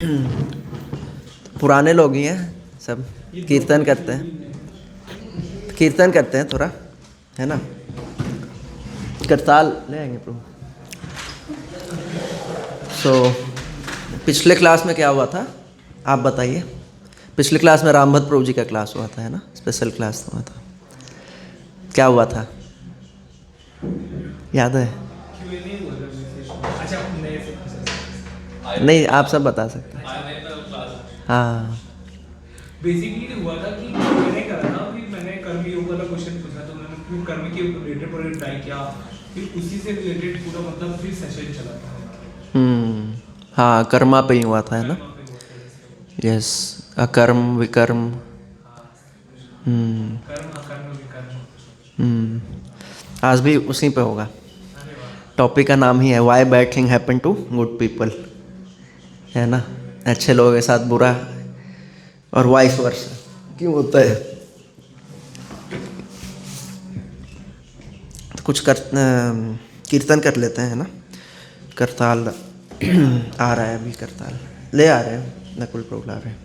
पुराने लोग ही हैं सब, कीर्तन करते हैं थोड़ा, है ना। करताल ले आएंगे प्रभु। पिछले क्लास में क्या हुआ था आप बताइए। पिछले क्लास में रामभद्र प्रभु जी का क्लास हुआ था, है ना, स्पेशल क्लास हुआ था। क्या हुआ था याद है? नहीं, आप सब बता सकते हैं। हाँ, बेसिकली हुआ था कि मैंने करा था, फिर मैंने कर्म योग वाला क्वेश्चन पूछा, तो मैंने फिर कर्म के रिलेटेड पूरा ट्राई किया, फिर उसी से रिलेटेड पूरा मतलब फिर सेशन चला था हमारा। हाँ, कर्मा पे ही हुआ था, है ना। कर्म पे हुआ था। यस, अकर्म विकर्म। कर्म अकर्म विकर्म। आज भी उसी पे होगा। अरे वाह। टॉपिक का नाम ही है why bad thing happen to good people, है ना। अच्छे लोगों के साथ बुरा और वाइस वर्सा क्यों होता है। तो कुछ कीर्तन कर लेते हैं, है ना। करताल आ रहा है अभी, करताल ले आ रहे हैं, नकुल प्रभु ला रहे हैं।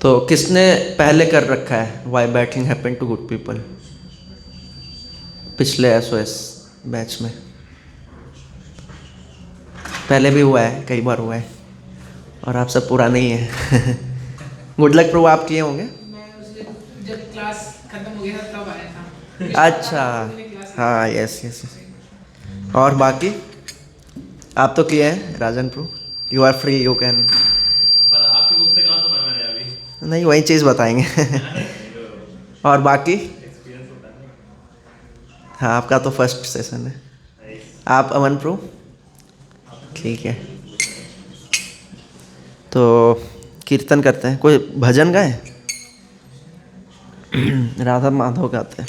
तो किसने पहले कर रखा है why bad thing happen to good people पिछले एसओएस बैच में? पहले भी हुआ है, कई बार हुआ है, और आप सब पुराने ही हैं। गुड लक प्रभु, आप किए होंगे। मैं उसके जब क्लास खत्म हो गया था तब आया था। अच्छा, हाँ, यस यस यस। और बाकी आप तो किए हैं Rajan Prabhu, you are free, you can. पर आपके मुख से कहाँ सुना मैंने अभी? नहीं, वही चीज़ बताएंगे। और बाकी एक्सपीरियंस होता है ना। हाँ, आपका तो फर्स्ट सेशन है। आप अमन प्रभु, ठीक है। तो कीर्तन करते हैं, कोई भजन गाए? राधा माधव गाते हैं।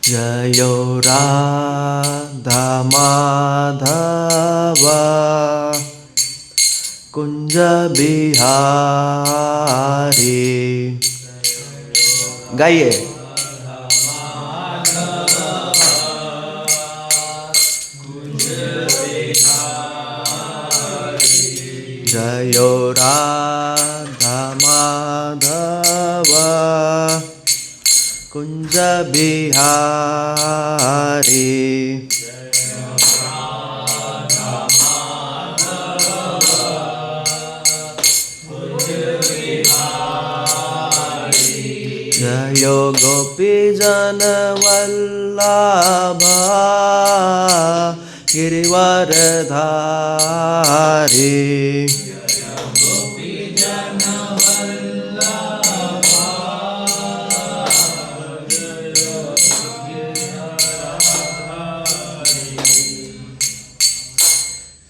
जयो राधा माधव कुंज बिहारी। गाइए। जयो राधा माधव कुंज बिहारी। जयो गोपी जन वल्लभ गिरिवरधारी।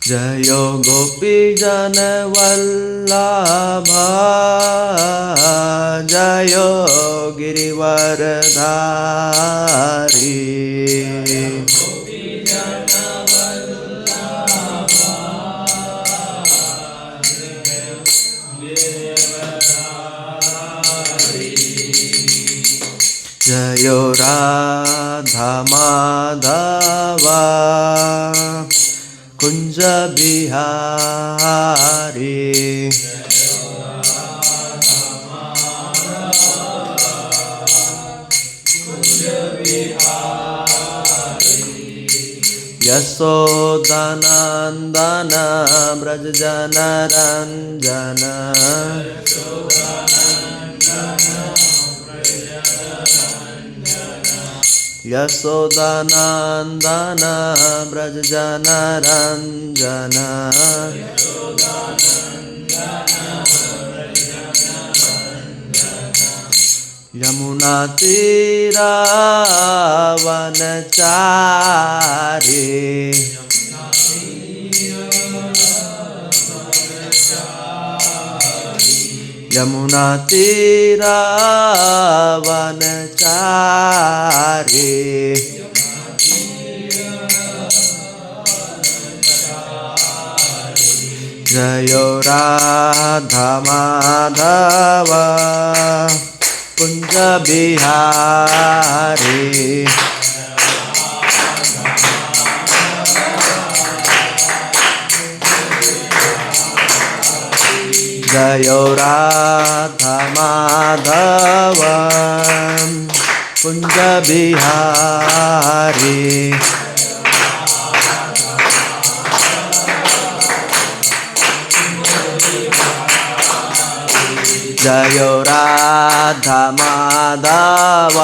जयो गोपी जन वल्लभ जयो गिरिवरधारी। जयो राधा माधव कुंज बिहारी। यशोदानंदन ब्रज जन रंजन। यशोदानंदन ब्रज जन रंजन। यमुना तीरा वनचारी। यमुना तीरा वनचारी। जयो राधा माधव कुंज बिहारी। जयो राधा माधव कुंज बिहारी जयो राधा माधव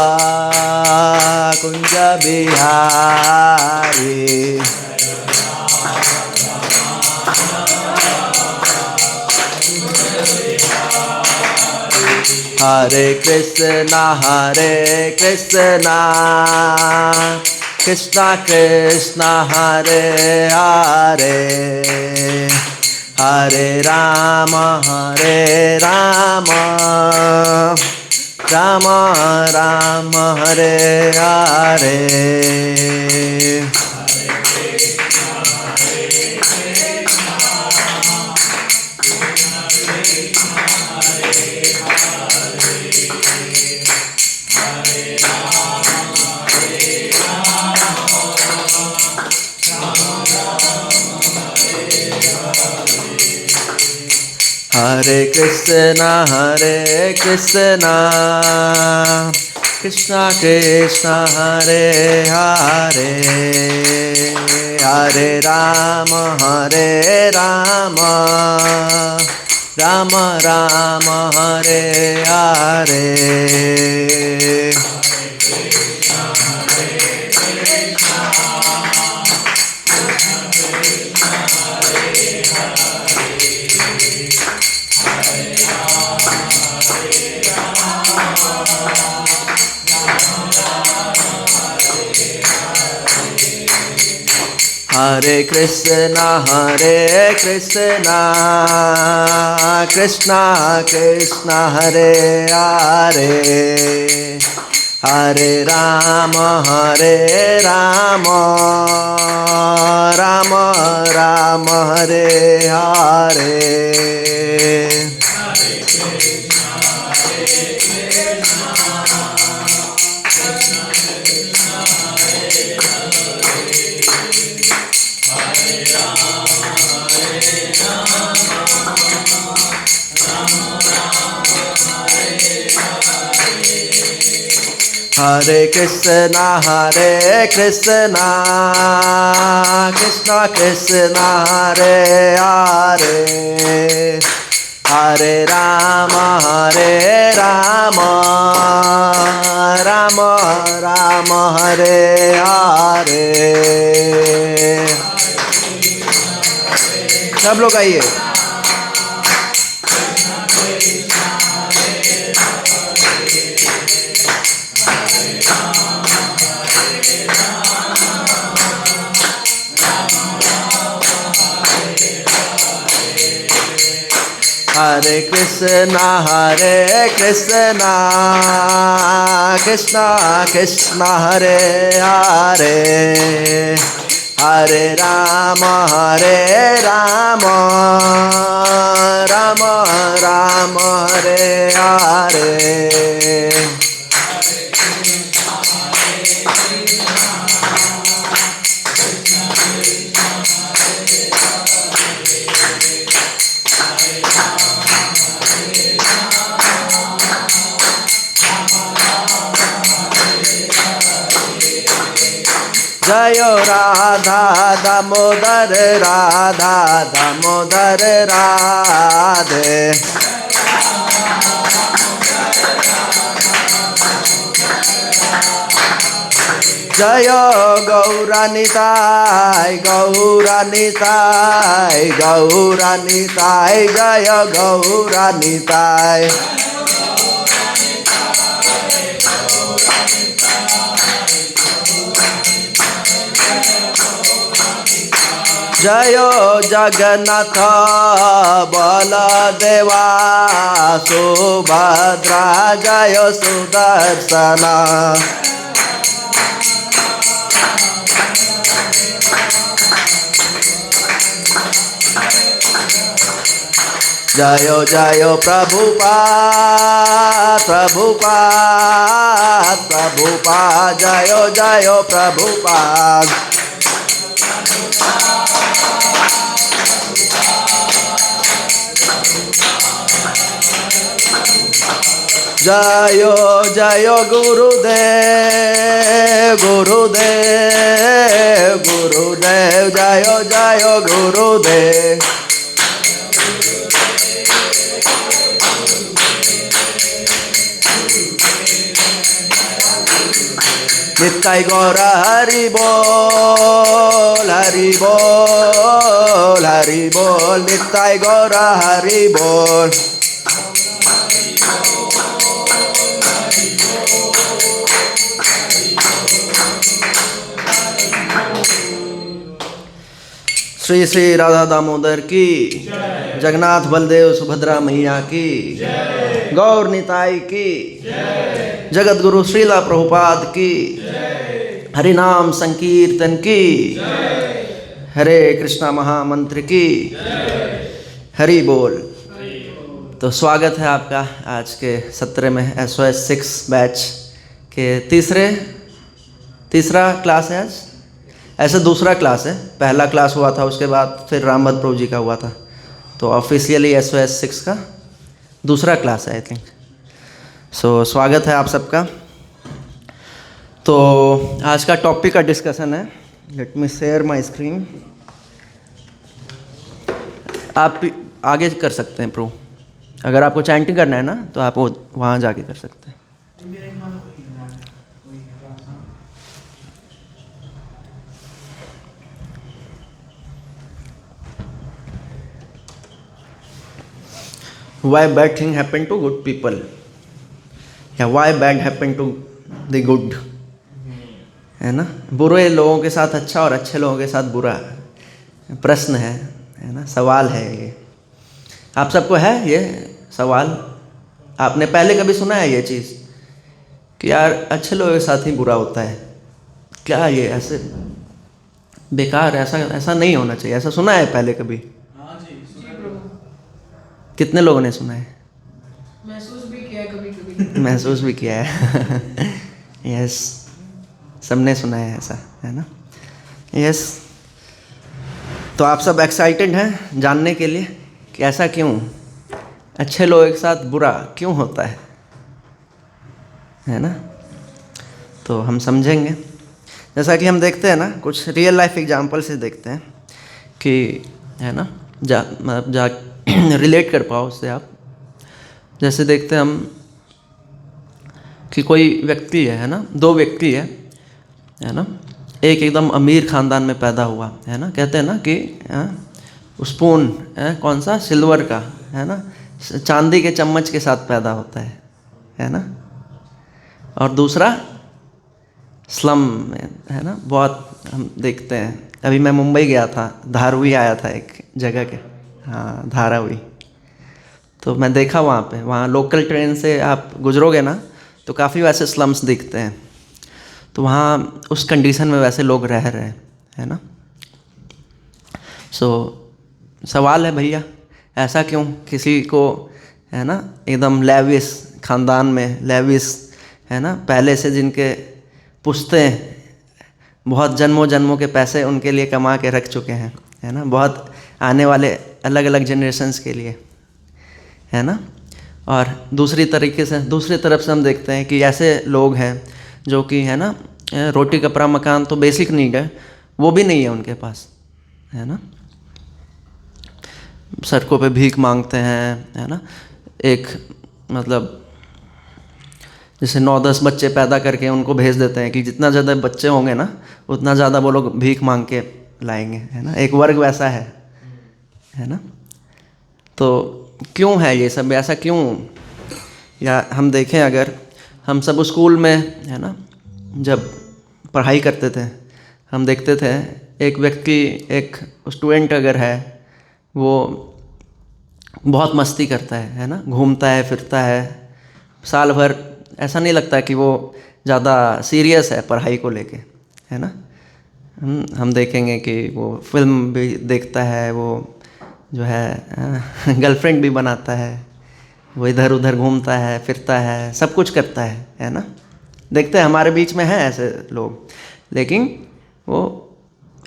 कुंज बिहारी हरे कृष्णा कृष्णा कृष्णा हरे हरे हरे राम राम राम हरे हरे हरे कृष्णा कृष्णा कृष्णा हरे हरे हरे राम राम राम हरे हरे हरे कृष्णा कृष्णा कृष्णा हरे हरे हरे राम राम राम हरे हरे हरे कृष्णा कृष्णा कृष्णा हरे हरे हरे राम राम राम हरे हरे सब लोग आइए। हरे कृष्णा कृष्णा कृष्णा हरे हरे हरे राम राम राम हरे हरे जयो राधा दामोदर राधे जयो गौरानिताय जय गौरानिताय जयो जगन्नाथ बलदेवा सुभद्रा जय सुदर्शन जयो जयो प्रभुपाद जयो प्रभुपाद जयो जयो गुरुदेव गुरुदेव गुरुदेव जयो जयो गुरुदेव नित्य गौर हरि बोल हरि बोल हरि बोल नित्य गौर हरि बोल श्री श्री राधा दामोदर की जगन्नाथ बलदेव सुभद्रा मैया की गौर निताई की जगत गुरु श्रीला प्रभुपाद की हरि नाम संकीर्तन की हरे कृष्णा महामंत्र की हरि बोल। तो स्वागत है आपका आज के सत्र में SOS 6 बैच के तीसरा क्लास है आज। ऐसे दूसरा क्लास है, पहला क्लास हुआ था उसके बाद फिर रामभद्र प्रभु जी का हुआ था, तो ऑफिशियली SOS 6 का दूसरा क्लास है आई थिंक। सो स्वागत है आप सबका। तो आज का टॉपिक का डिस्कशन है। Let me share my screen. आप आगे कर सकते हैं प्रो, अगर आपको चैंटिंग करना है ना तो आप वहाँ जाके कर सकते हैं। Why bad thing happen to good people? या why bad happen to the good? है ना, बुरे लोगों के साथ अच्छा और अच्छे लोगों के साथ बुरा प्रश्न है ना, सवाल है ये। आप सबको है ये सवाल? आपने पहले कभी सुना है ये चीज़ कि यार अच्छे लोगों के साथ ही बुरा होता है? क्या ये ऐसे बेकार, ऐसा नहीं होना चाहिए, ऐसा सुना है पहले कभी? कितने लोगों ने सुना है? महसूस भी किया है कभी कभी। महसूस भी किया है। यस, सबने सुना है ऐसा, है ना? यस। तो आप सब एक्साइटेड हैं जानने के लिए कि ऐसा क्यों, अच्छे लोगों के साथ बुरा क्यों होता है ना? तो हम समझेंगे। जैसा कि हम देखते हैं ना, कुछ रियल लाइफ एग्जांपल से देखते हैं कि है ना, रिलेट कर पाओ उससे आप। जैसे देखते हैं हम कि कोई व्यक्ति है ना, दो व्यक्ति है ना, एक एकदम अमीर ख़ानदान में पैदा हुआ है ना, कहते हैं ना कि स्पून कौन सा, सिल्वर का, है ना, चांदी के चम्मच के साथ पैदा होता है ना। और दूसरा स्लम में, है ना, बहुत हम देखते हैं। अभी मैं मुंबई गया था, धारावी आया था एक जगह के, हाँ धारावी। तो मैं देखा वहाँ लोकल ट्रेन से आप गुजरोगे ना तो काफ़ी वैसे स्लम्स दिखते हैं। तो वहाँ उस कंडीशन में वैसे लोग रह रहे हैं, है ना। सवाल है भैया, ऐसा क्यों? किसी को है ना एकदम लेविस ख़ानदान में, लेविस है ना, पहले से जिनके पुश्तें बहुत जन्मों जन्मों के पैसे उनके लिए कमा के रख चुके हैं, है ना, बहुत आने वाले अलग अलग जनरेशन्स के लिए, है ना। और दूसरी तरफ से हम देखते हैं कि ऐसे लोग हैं जो कि है ना, रोटी कपड़ा मकान तो बेसिक नीड है, वो भी नहीं है उनके पास, है ना। सड़कों पे भीख मांगते हैं, है ना। एक मतलब जैसे 9-10 बच्चे पैदा करके उनको भेज देते हैं कि जितना ज़्यादा बच्चे होंगे ना उतना ज़्यादा वो लोग भीख मांग के लाएंगे, है ना। एक वर्ग वैसा है ना। तो क्यों है ये सब, ऐसा क्यों? या हम देखें, अगर हम सब स्कूल में है ना जब पढ़ाई करते थे, हम देखते थे एक व्यक्ति, एक स्टूडेंट अगर है, वो बहुत मस्ती करता है ना, घूमता है फिरता है साल भर, ऐसा नहीं लगता कि वो ज़्यादा सीरियस है पढ़ाई को लेके, है ना। हम देखेंगे कि वो फिल्म भी देखता है, वो जो है गर्लफ्रेंड भी बनाता है, वो इधर उधर घूमता है फिरता है, सब कुछ करता है ना। देखते हैं हमारे बीच में है ऐसे लोग, लेकिन वो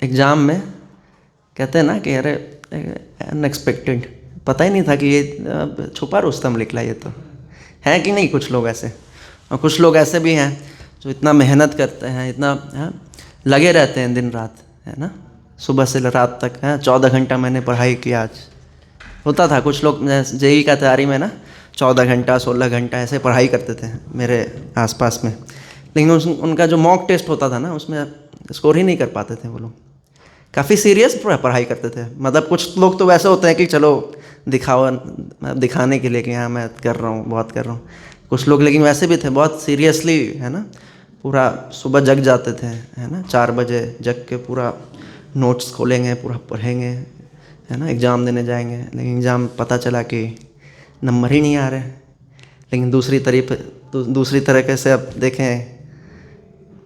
एग्ज़ाम में कहते हैं ना कि अरे अनएक्सपेक्टेड, पता ही नहीं था कि ये छुपा रुस्तम निकला ये तो, हैं कि नहीं कुछ लोग ऐसे? और कुछ लोग ऐसे भी हैं जो इतना मेहनत करते हैं, इतना लगे रहते हैं दिन रात, है ना, सुबह से रात तक। 14 घंटा मैंने पढ़ाई की आज। होता था कुछ लोग जेई का तैयारी में ना 14 घंटा 16 घंटा ऐसे पढ़ाई करते थे मेरे आसपास में, लेकिन उनका जो मॉक टेस्ट होता था ना उसमें स्कोर ही नहीं कर पाते थे वो लोग। काफ़ी सीरियस पढ़ाई करते थे। मतलब कुछ लोग तो वैसे होते हैं कि चलो दिखाने के लिए कि हाँ मैं कर रहा हूँ, बहुत कर रहा हूँ। कुछ लोग लेकिन वैसे भी थे बहुत सीरियसली, है ना, पूरा सुबह जग जाते थे, है ना, 4 बजे जग के पूरा नोट्स खोलेंगे, पूरा पढ़ेंगे, है ना, एग्ज़ाम देने जाएंगे। लेकिन एग्ज़ाम पता चला कि नंबर ही नहीं आ रहे। लेकिन दूसरी तरीके से अब देखें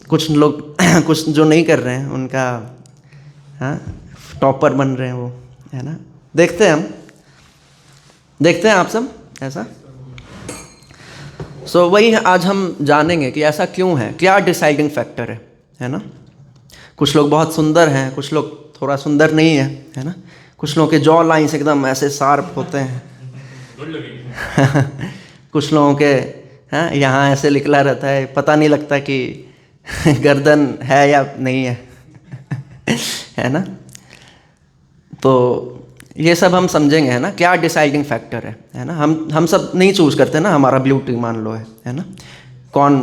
कुछ लोग कुछ जो नहीं कर रहे हैं उनका टॉपर बन रहे हैं वो, है ना। देखते हैं आप सब ऐसा। सो वही आज हम जानेंगे कि ऐसा क्यों है, क्या डिसाइडिंग फैक्टर है ना। कुछ लोग बहुत सुंदर हैं, कुछ लोग थोड़ा सुंदर नहीं है ना। कुछ लोगों के जॉ लाइन्स एकदम ऐसे शार्प होते हैं कुछ लोगों के यहाँ ऐसे निकला रहता है, पता नहीं लगता कि गर्दन है या नहीं है है ना। तो ये सब हम समझेंगे, है ना, क्या डिसाइडिंग फैक्टर है ना। हम सब नहीं चूज़ करते ना हमारा ब्यूटी मान लो है ना। कौन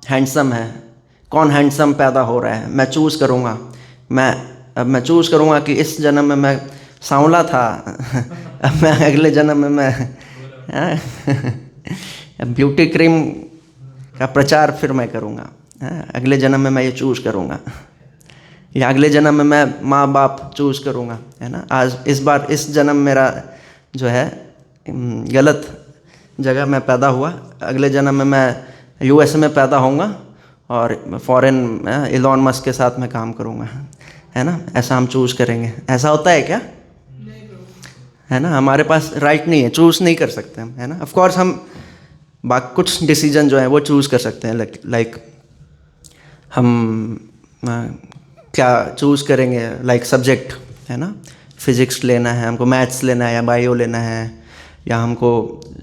हैंडसम है, कौन हैंडसम पैदा हो रहा है, मैं चूज़ करूँगा। मैं चूज़ करूँगा कि इस जन्म में मैं सांवला था अब मैं अगले जन्म में मैं ब्यूटी क्रीम का प्रचार फिर मैं करूँगा। अगले जन्म में मैं ये चूज़ करूँगा, या अगले जन्म में मैं माँ बाप चूज़ करूँगा, है ना। आज इस बार इस जन्म मेरा जो है गलत जगह में पैदा हुआ, अगले जन्म में मैं यूएस में पैदा होऊंगा और फॉरेन इलॉन मस्क के साथ मैं काम करूँगा, है ना। ऐसा हम चूज़ करेंगे। ऐसा होता है क्या? है ना, हमारे पास राइट नहीं है, चूज़ नहीं कर सकते हम, है ना। ऑफ कोर्स हम कुछ डिसीजन जो है वो चूज़ कर सकते हैं, लाइक हम क्या चूज़ करेंगे, लाइक सब्जेक्ट, है ना। फिज़िक्स लेना है हमको, मैथ्स लेना है या बायो लेना है, या हमको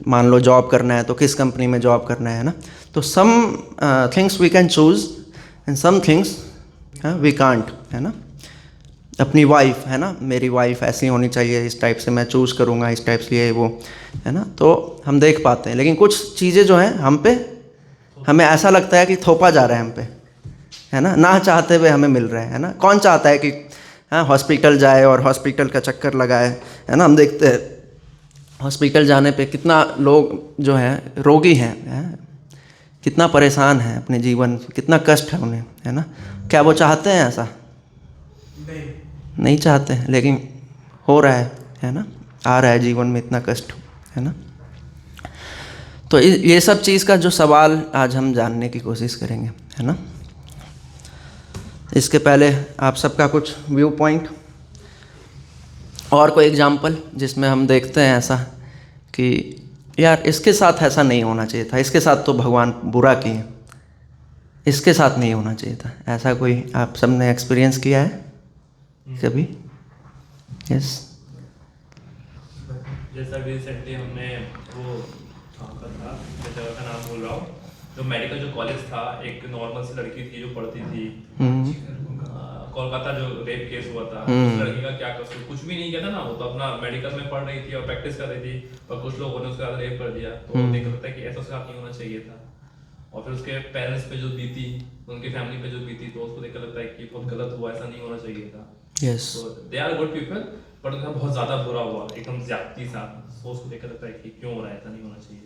मान लो जॉब करना है तो किस कंपनी में जॉब करना है ना। तो some things we can choose and some things we can't, है ना। अपनी वाइफ, है ना, मेरी वाइफ ऐसी होनी चाहिए, इस टाइप से मैं चूज़ करूँगा, इस टाइप से ये वो, है ना। तो हम देख पाते हैं। लेकिन कुछ चीज़ें जो हैं हमें ऐसा लगता है कि थोपा जा रहा है हम पे, है ना चाहते हुए हमें मिल रहे हैं ना। कौन चाहता है कि हॉस्पिटल जाए और हॉस्पिटल का चक्कर लगाए, है ना। हम देखते हैं हॉस्पिटल जाने पे कितना लोग जो है रोगी हैं, कितना परेशान है अपने जीवन, कितना कष्ट है उन्हें, है ना। क्या वो चाहते हैं ऐसा? नहीं चाहते हैं, लेकिन हो रहा है ना, आ रहा है जीवन में इतना कष्ट, है ना। तो ये सब चीज़ का जो सवाल आज हम जानने की कोशिश करेंगे, है ना। इसके पहले आप सबका कुछ व्यू पॉइंट और कोई एग्जाम्पल जिसमें हम देखते हैं ऐसा कि यार इसके साथ ऐसा नहीं होना चाहिए था, इसके साथ तो भगवान बुरा किए, इसके साथ नहीं होना चाहिए था। ऐसा कोई आप सबने एक्सपीरियंस किया है कभी? यस। जैसा कि रिसेंटली हमने वो का था, मैं जगह का नाम बोल रहा हूँ, जो मेडिकल जो कॉलेज था, एक नॉर्मल सी लड़की थी जो पढ़ती थी कोलकाता, जो रेप केस हुआ था। उस लड़की का क्या कसूर? कुछ भी नहीं किया था ना, वो तो अपना मेडिकल में पढ़ रही थी और प्रैक्टिस कर रही थी, और कुछ लोगों ने उसके साथ रेप कर दिया। तो देख लगता है कि ऐसा उसके साथ नहीं होना चाहिए था। और फिर उसके पेरेंट्स पे जो बीती, उनकी फैमिली पे जो बीती, तो उसको देखकर लगता है कि बहुत गलत हुआ, ऐसा नहीं होना चाहिए था। यस। तो they are good people, but उनका बहुत ज़्यादा बुरा हुआ, एकदम ज्यादती सा। तो उसको देखकर लगता है कि क्यों हो रहा है, ऐसा नहीं होना चाहिए।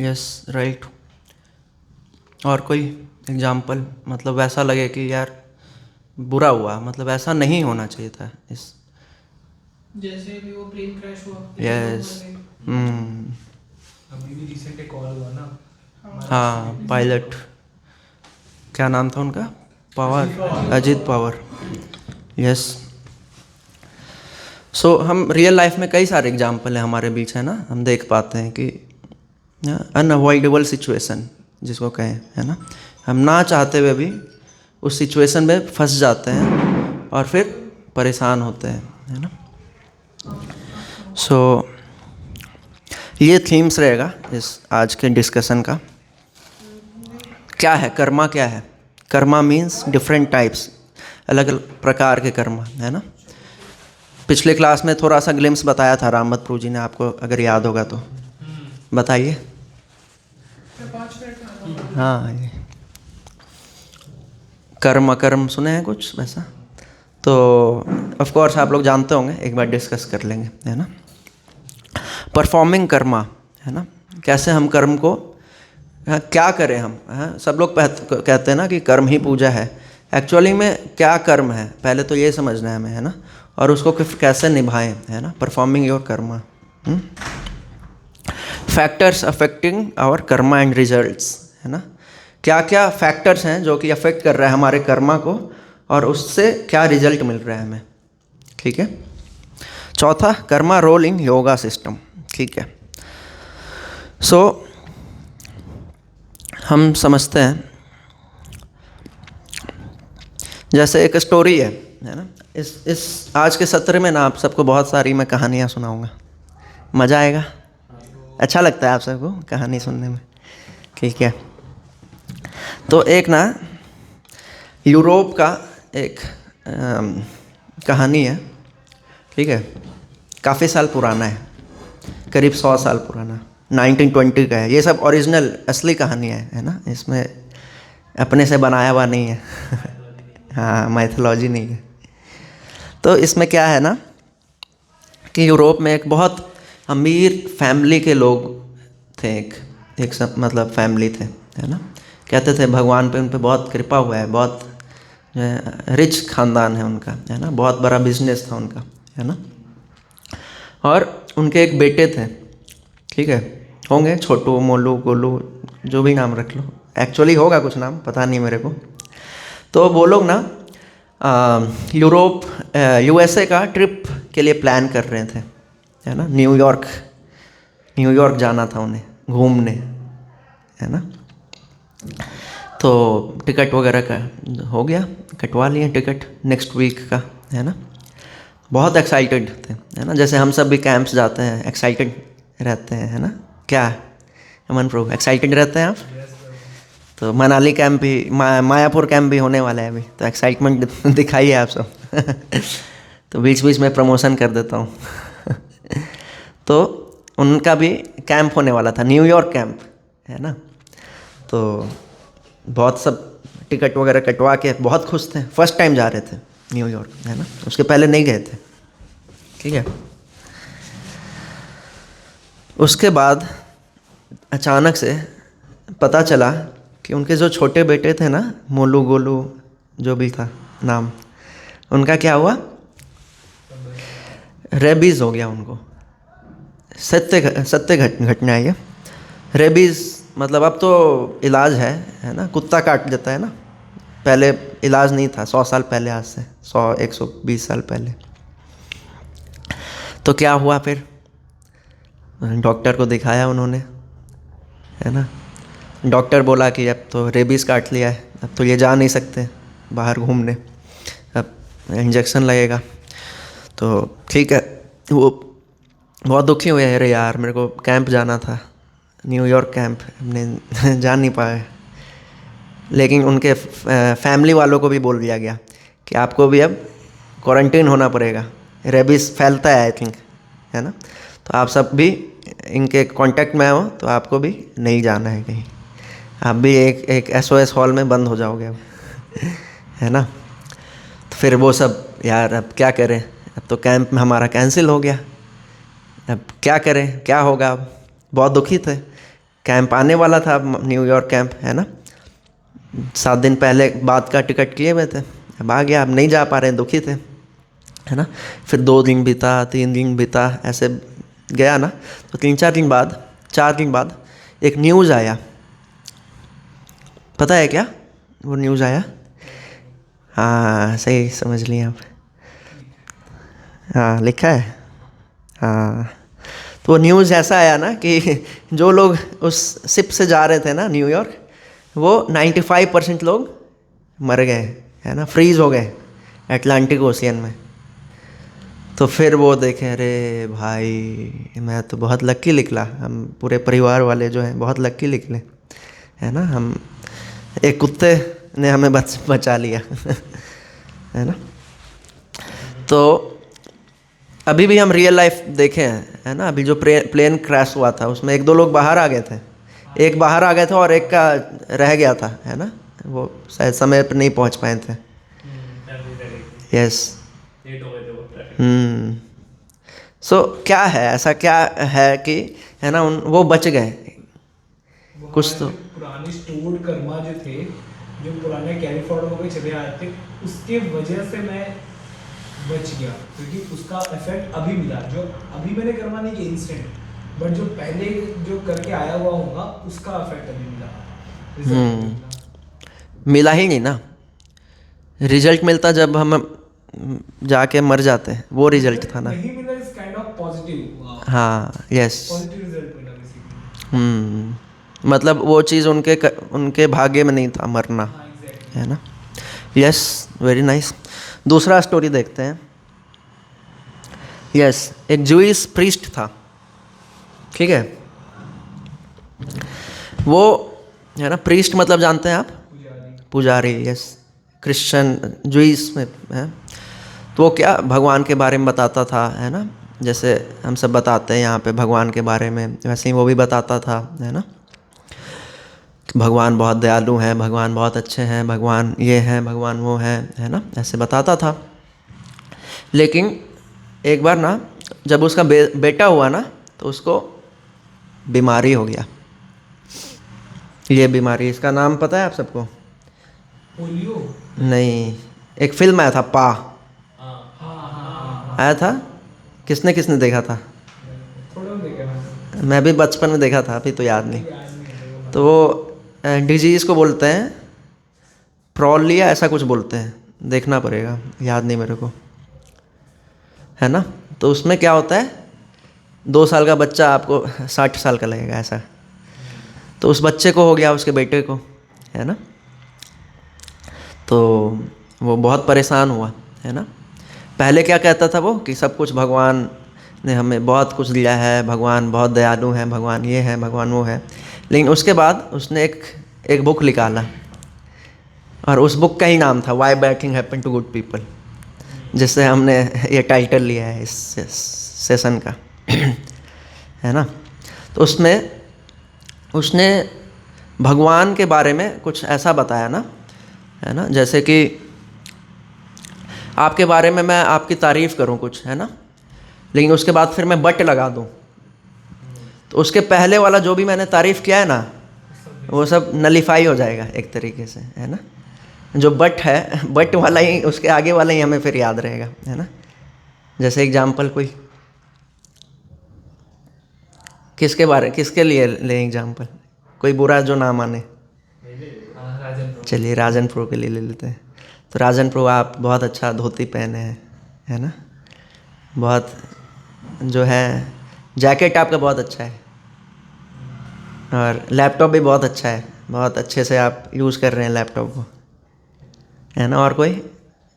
Yes, right. और कोई एग्जाम्पल, मतलब ऐसा लगे कि यार बुरा हुआ, मतलब ऐसा नहीं होना चाहिए था इस, जैसे भी वो प्लेन क्रैश हुआ। यस। अभी भी रिसेंट एक कॉल हुआ ना, हाँ, पायलट, क्या नाम था उनका? पवार, अजीत पवार। यस। सो हम रियल लाइफ में कई सारे एग्जाम्पल हैं हमारे बीच, है ना। हम देख पाते हैं कि अनअवॉइडेबल सिचुएशन जिसको कहें, है ना, हम ना चाहते हुए भी उस सिचुएशन में फंस जाते हैं और फिर परेशान होते हैं, है ना। सो ये थीम्स रहेगा इस आज के डिस्कशन का। क्या है कर्मा, क्या है कर्मा? मीन्स डिफरेंट टाइप्स, अलग अलग प्रकार के कर्मा, है ना। पिछले क्लास में थोड़ा सा ग्लिम्स बताया था रामत प्रभु जी ने, आपको अगर याद होगा तो बताइए। 5 मिनट। हाँ, ये कर्म अकर्म सुने हैं कुछ वैसा? तो ऑफ कोर्स आप लोग जानते होंगे, एक बार डिस्कस कर लेंगे, है ना। परफॉर्मिंग कर्मा, है ना, कैसे हम कर्म को क्या करें हम, सब लोग कहते हैं ना कि कर्म ही पूजा है। एक्चुअली में क्या कर्म है, पहले तो ये समझना है हमें, है ना, और उसको कैसे निभाएं, है ना। Performing your karma, factors affecting our karma and results, है ना। क्या क्या फैक्टर्स हैं जो कि अफेक्ट कर रहा है हमारे कर्मा को और उससे क्या रिजल्ट मिल रहा है हमें, ठीक है। चौथा, karma role in yoga system, ठीक है। सो हम समझते हैं, जैसे एक स्टोरी है ना। इस आज के सत्र में ना आप सबको बहुत सारी मैं कहानियाँ सुनाऊंगा, मज़ा आएगा, अच्छा लगता है आप सबको कहानी सुनने में, ठीक है। तो एक ना यूरोप का एक कहानी है, ठीक है, काफ़ी साल पुराना है, करीब 100 साल पुराना, 1920 का है। ये सब ओरिजिनल असली कहानियाँ है ना, इसमें अपने से बनाया हुआ नहीं है हाँ, माइथोलॉजी नहीं है। तो इसमें क्या है ना कि यूरोप में एक बहुत अमीर फैमिली के लोग थे, एक सब मतलब फैमिली थे, है ना। कहते थे भगवान पे उन पे बहुत कृपा हुआ है, बहुत रिच खानदान है उनका, है ना, बहुत बड़ा बिजनेस था उनका, है ना। और उनके एक बेटे थे, ठीक है, होंगे छोटू, मोलू, गोलू, जो भी नाम रख लो, एक्चुअली होगा कुछ नाम, पता नहीं मेरे को। तो वो लोग ना यूरोप यूएसए का ट्रिप के लिए प्लान कर रहे थे, है ना। न्यूयॉर्क जाना था उन्हें घूमने, है ना। तो टिकट वगैरह का हो गया, कटवा लिए टिकट नेक्स्ट वीक का, है ना। बहुत एक्साइटेड थे, है ना, जैसे हम सब भी कैंप्स जाते हैं एक्साइटेड रहते हैं, है ना। क्या अमन प्रभु, एक्साइटेड रहते हैं आप? तो मनाली कैंप भी, मायापुर कैंप भी होने वाला है अभी, तो एक्साइटमेंट दिखाइए आप सब तो बीच बीच में प्रमोशन कर देता हूँ तो उनका भी कैंप होने वाला था, न्यूयॉर्क कैंप, है ना। तो बहुत सब टिकट वगैरह कटवा के बहुत खुश थे, फर्स्ट टाइम जा रहे थे न्यूयॉर्क, है ना, उसके पहले नहीं गए थे, ठीक है। उसके बाद अचानक से पता चला कि उनके जो छोटे बेटे थे ना, मोलू गोलू जो भी था नाम, उनका क्या हुआ, रेबीज़ हो गया उनको। सत्य घटना है ये। रेबीज़ मतलब अब तो इलाज है ना, कुत्ता काट देता है ना, पहले इलाज नहीं था, 100 साल पहले, आज से 120 साल पहले। तो क्या हुआ फिर, डॉक्टर को दिखाया उन्होंने, है ना। डॉक्टर बोला कि अब तो रेबीज़ काट लिया है, अब तो ये जा नहीं सकते बाहर घूमने, अब इंजेक्शन लगेगा। तो ठीक है, वो बहुत दुखी हुए, अरे यार मेरे को कैंप जाना था, न्यूयॉर्क कैंप, हमने जा नहीं पाए। लेकिन उनके फैमिली वालों को भी बोल दिया गया कि आपको भी अब क्वारंटीन होना पड़ेगा, रेबीज़ फैलता है आई थिंक, है ना। तो आप सब भी इनके कांटेक्ट में हो तो आपको भी नहीं जाना है कहीं, आप भी एक SOS हॉल में बंद हो जाओगे अब है ना। तो फिर वो सब, यार अब क्या करें, अब तो कैंप में हमारा कैंसिल हो गया, अब क्या करें, क्या होगा। अब बहुत दुखी थे, कैंप आने वाला था अब, न्यूयॉर्क कैंप, है ना, 7 दिन पहले बाद का टिकट किए हुए थे, अब आ गया, अब नहीं जा पा रहे, दुखी थे, है ना। फिर 2 दिन बीता, 3 दिन बीता, ऐसे गया ना। तो 4 दिन बाद एक न्यूज़ आया, पता है क्या वो न्यूज़ आया? हाँ, सही समझ लिए आप, हाँ लिखा है, हाँ। तो न्यूज़ ऐसा आया ना कि जो लोग उस शिप से जा रहे थे ना न्यूयॉर्क, वो 95% लोग मर गए, है ना, फ्रीज हो गए अटलांटिक ओशियन में। तो फिर वो देखे, अरे भाई मैं तो बहुत लक्की निकला, हम पूरे परिवार वाले जो हैं बहुत लक्की निकले, है ना। हम एक कुत्ते ने हमें बचा लिया है ना। तो अभी भी हम रियल लाइफ देखे हैं, है ना। अभी जो प्लेन क्रैश हुआ था उसमें 1-2 लोग बाहर आ गए थे, एक बाहर आ गए थे और एक का रह गया था, है ना। वो शायद समय पर नहीं पहुंच पाए थे। यस। सो क्या है, ऐसा क्या है कि, है ना, वो बच गए कुछ तो। पुराने स्टोर्ड कर्मा जो थे, जो पुराने कैरी फॉरवर्ड होकर चले आए थे, उसके वजह से मैं बच गया, क्योंकि उसका इफेक्ट अभी मिला। जो अभी मैंने कर्मा नहीं किया इंस्टेंट, बट जो पहले जो करके आया हुआ होगा उसका इफेक्ट अभी मिला, रिजल्ट मिला ही नहीं ना। रिजल्ट मिलता जब हम जाके मर जाते हैं, वो रिजल्ट था ना। नहीं मिला, इज काइंड ऑफ पॉजिटिव। हाँ, यस। पॉजिटिव रिजल्ट मिला बेसिकली। मतलब वो चीज़ उनके भाग्य में नहीं था मरना, हाँ एग्जैक्टली। है ना। Yes, very nice. दूसरा स्टोरी देखते हैं। यस, एक जूइश प्रीस्ट था, ठीक है। वो, है ना, प्रीस्ट मतलब जानते हैं आप, पुजारी। यस, क्रिश्चियन जूइश में है। तो वो क्या भगवान के बारे में बताता था, है ना। जैसे हम सब बताते हैं यहाँ पे भगवान के बारे में, वैसे ही वो भी बताता था, है ना। भगवान बहुत दयालु हैं, भगवान बहुत अच्छे हैं, भगवान ये हैं, भगवान वो हैं, है ना, ऐसे बताता था। लेकिन एक बार ना जब उसका बेटा हुआ ना, तो उसको बीमारी हो गया। ये बीमारी, इसका नाम पता है आप सबको? पोलियो? नहीं, एक फिल्म आया था पा, आया था। किसने किसने देखा था? थोड़ा देखा मैं भी बचपन में देखा था, अभी तो याद नहीं। याद नहीं है। तो वो डिजीज़ को बोलते हैं प्रोलिया, ऐसा कुछ बोलते हैं, देखना पड़ेगा, याद नहीं मेरे को, है ना। तो उसमें क्या होता है, 2 साल का बच्चा आपको 60 साल का लगेगा ऐसा। तो उस बच्चे को हो गया, उसके बेटे को, है ना। तो वो बहुत परेशान हुआ, है ना। पहले क्या कहता था वो कि सब कुछ भगवान ने हमें बहुत कुछ दिया है, भगवान बहुत दयालु है, भगवान ये है, भगवान वो है। लेकिन उसके बाद उसने एक बुक निकाला, और उस बुक का ही नाम था why bad thing happen to good people, जिससे हमने ये टाइटल लिया है इस सेशन का है ना। तो उसमें उसने भगवान के बारे में कुछ ऐसा बताया ना, है ना, जैसे कि आपके बारे में मैं आपकी तारीफ़ करूं कुछ, है ना, लेकिन उसके बाद फिर मैं बट लगा दूं, तो उसके पहले वाला जो भी मैंने तारीफ़ किया है ना, वो सब नलीफाई हो जाएगा एक तरीके से, है ना। जो बट है, बट वाला ही, उसके आगे वाला ही हमें फिर याद रहेगा, है ना। जैसे एग्जाम्पल कोई किसके लिए ले एग्जाम्पल, कोई बुरा जो ना माने। चलिए राजन प्रो के लिए ले लेते हैं। तो राजन प्रो, आप बहुत अच्छा धोती पहने हैं, है ना, बहुत जो है जैकेट आपका बहुत अच्छा है, और लैपटॉप भी बहुत अच्छा है, बहुत अच्छे से आप यूज़ कर रहे हैं लैपटॉप को, है ना। और कोई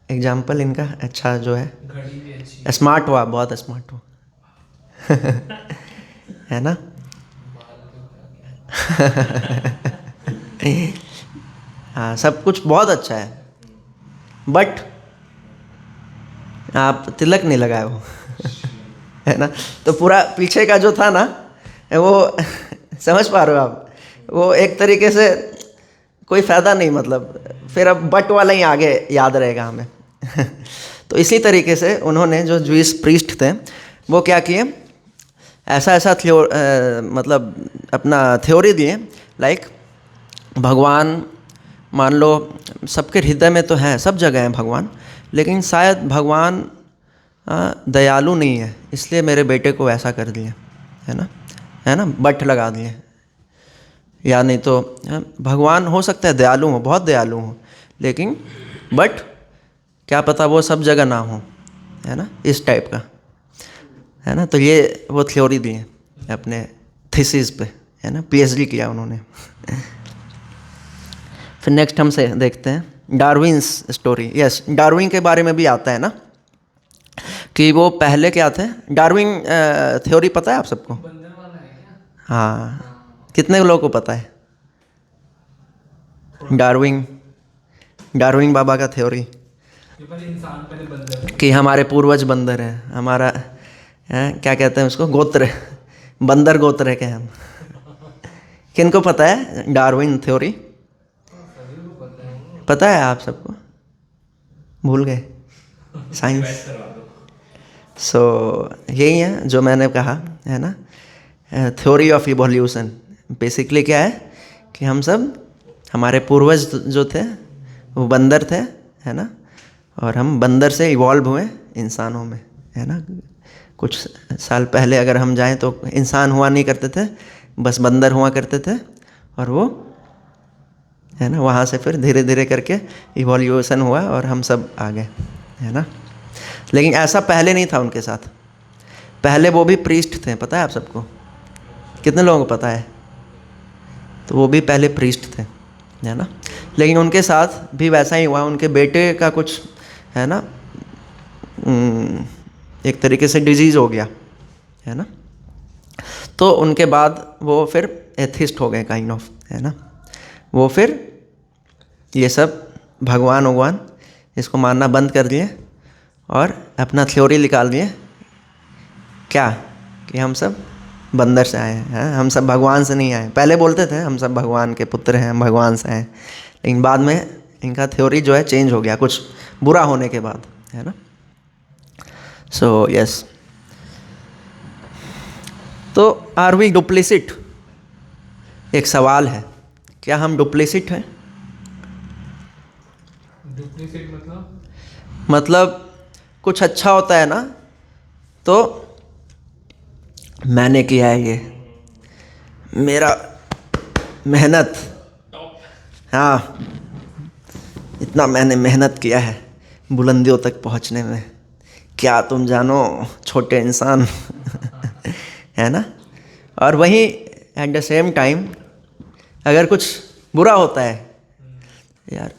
एग्जाम्पल इनका अच्छा जो है, घड़ी भी अच्छी स्मार्ट हो आप, बहुत स्मार्ट हो है ना हाँ, सब कुछ बहुत अच्छा है, बट आप तिलक नहीं लगाए हो है ना। तो पूरा पीछे का जो था ना वो समझ पा रहे हो आप, वो एक तरीके से कोई फ़ायदा नहीं, मतलब फिर अब बट वाला ही आगे याद रहेगा हमें तो इसी तरीके से उन्होंने, जो जूइश प्रीस्ट थे, वो क्या किए, ऐसा मतलब अपना थ्योरी दिए, लाइक भगवान मान लो सबके हृदय में तो हैं, सब जगह हैं भगवान, लेकिन शायद भगवान दयालु नहीं है, इसलिए मेरे बेटे को ऐसा कर दिया, है ना, बट लगा दिए। या नहीं तो भगवान हो सकता है दयालु हो, बहुत दयालु हो, लेकिन बट क्या पता वो सब जगह ना हो, है ना, इस टाइप का, है ना। तो ये वो थ्योरी दी है अपने थीसिस पे, है ना, पीएचडी किया उन्होंने फिर नेक्स्ट हमसे देखते हैं डार्विन्स स्टोरी। यस, डार्विन के बारे में भी आता है ना। कि वो पहले क्या थे, डार्विन थ्योरी पता है आप सबको? बंदर वाला है क्या? हाँ, कितने लोगों को पता है डार्विन बाबा का थ्योरी? ये पहले इंसान पहले बंदर थे। कि हमारे पूर्वज बंदर हैं, हमारा क्या कहते हैं उसको, गोत्र, बंदर गोत्र है क्या हम? किनको पता है डार्विन थ्योरी? पता है आप सबको? भूल गए साइंस? सो यही है जो मैंने कहा है ना, थ्योरी ऑफ इवोल्यूशन। बेसिकली क्या है कि हम सब, हमारे पूर्वज जो थे वो बंदर थे, है ना, और हम बंदर से इवॉल्व हुए इंसानों में, है ना। कुछ साल पहले अगर हम जाएं तो इंसान हुआ नहीं करते थे, बस बंदर हुआ करते थे, और वो, है ना, वहाँ से फिर धीरे धीरे करके इवोल्यूशन हुआ और हम सब आ गए, है ना। लेकिन ऐसा पहले नहीं था उनके साथ। पहले वो भी प्रीस्ट थे, पता है आप सबको? कितने लोगों को पता है? तो वो भी पहले प्रीस्ट थे, है ना। लेकिन उनके साथ भी वैसा ही हुआ, उनके बेटे का कुछ, है ना, एक तरीके से डिजीज़ हो गया, है ना। तो उनके बाद वो फिर एथिस्ट हो गए काइंड ऑफ, है ना। वो फिर ये सब भगवान इसको मानना बंद कर दिए और अपना थ्योरी निकाल दिए, क्या, कि हम सब बंदर से आए हैं, हम सब भगवान से नहीं आए। पहले बोलते थे हम सब भगवान के पुत्र हैं, हम भगवान से आए, लेकिन बाद में इनका थ्योरी जो है चेंज हो गया कुछ बुरा होने के बाद, है ना। सो यस, तो आर वी डुप्लिसिट? एक सवाल है, क्या हम डुप्लिसिट हैं? डुप्लीकेट मतलब कुछ अच्छा होता है ना, तो मैंने किया है, ये मेरा मेहनत, हाँ, इतना मैंने मेहनत किया है बुलंदियों तक पहुंचने में, क्या तुम जानो छोटे इंसान। है ना। और वहीं एट द सेम टाइम अगर कुछ बुरा होता है, यार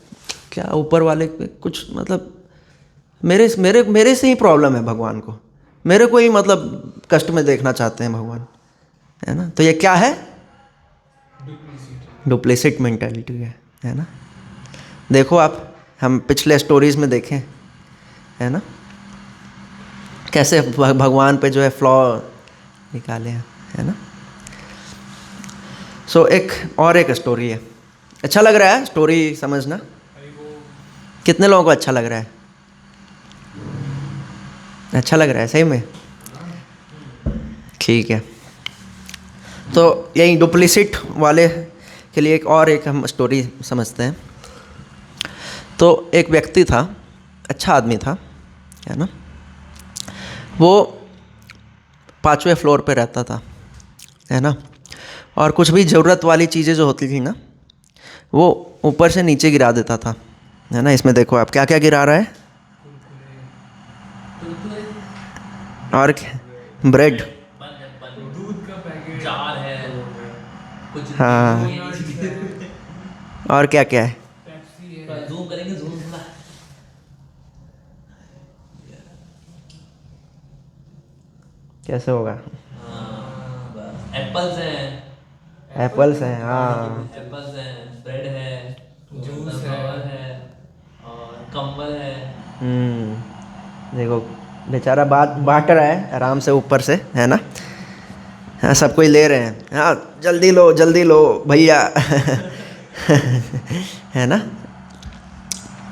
क्या ऊपर वाले पे कुछ, मतलब मेरे मेरे मेरे से ही प्रॉब्लम है भगवान को, मेरे को ही मतलब कष्ट में देखना चाहते हैं भगवान, है ना। तो ये क्या है? डुप्लिसिट मेंटालिटी है ना। देखो आप, हम पिछले स्टोरीज में देखें, है ना, कैसे भगवान पे जो है फ्लॉ निकाले हैं, है ना। सो एक स्टोरी है, अच्छा लग रहा है स्टोरी समझना? कितने लोगों को अच्छा लग रहा है? अच्छा लग रहा है सही में? ठीक है, तो यही डुप्लिसिट वाले के लिए एक हम स्टोरी समझते हैं। तो एक व्यक्ति था, अच्छा आदमी था, है ना। वो 5वें फ्लोर पे रहता था, है ना। और कुछ भी ज़रूरत वाली चीज़ें जो होती थी ना, वो ऊपर से नीचे गिरा देता था, है ना। इसमें देखो आप क्या क्या गिरा रहा है, और ब्रेड, दूध का पैकेट, जार है कुछ, हाँ, और क्या क्या है, पेप्सी है, जूम करेंगे, जूम थोड़ा। कैसे होगा? एप्पल्स हैं, एप्पल्स हैं, हाँ, एप्पल्स हैं, ब्रेड है, जूस sunflower है, है, और कंबल है। देखो बेचारा बांट रहा है आराम से ऊपर से, है ना। हाँ, सब कोई ले रहे हैं, हाँ जल्दी लो भैया। है ना।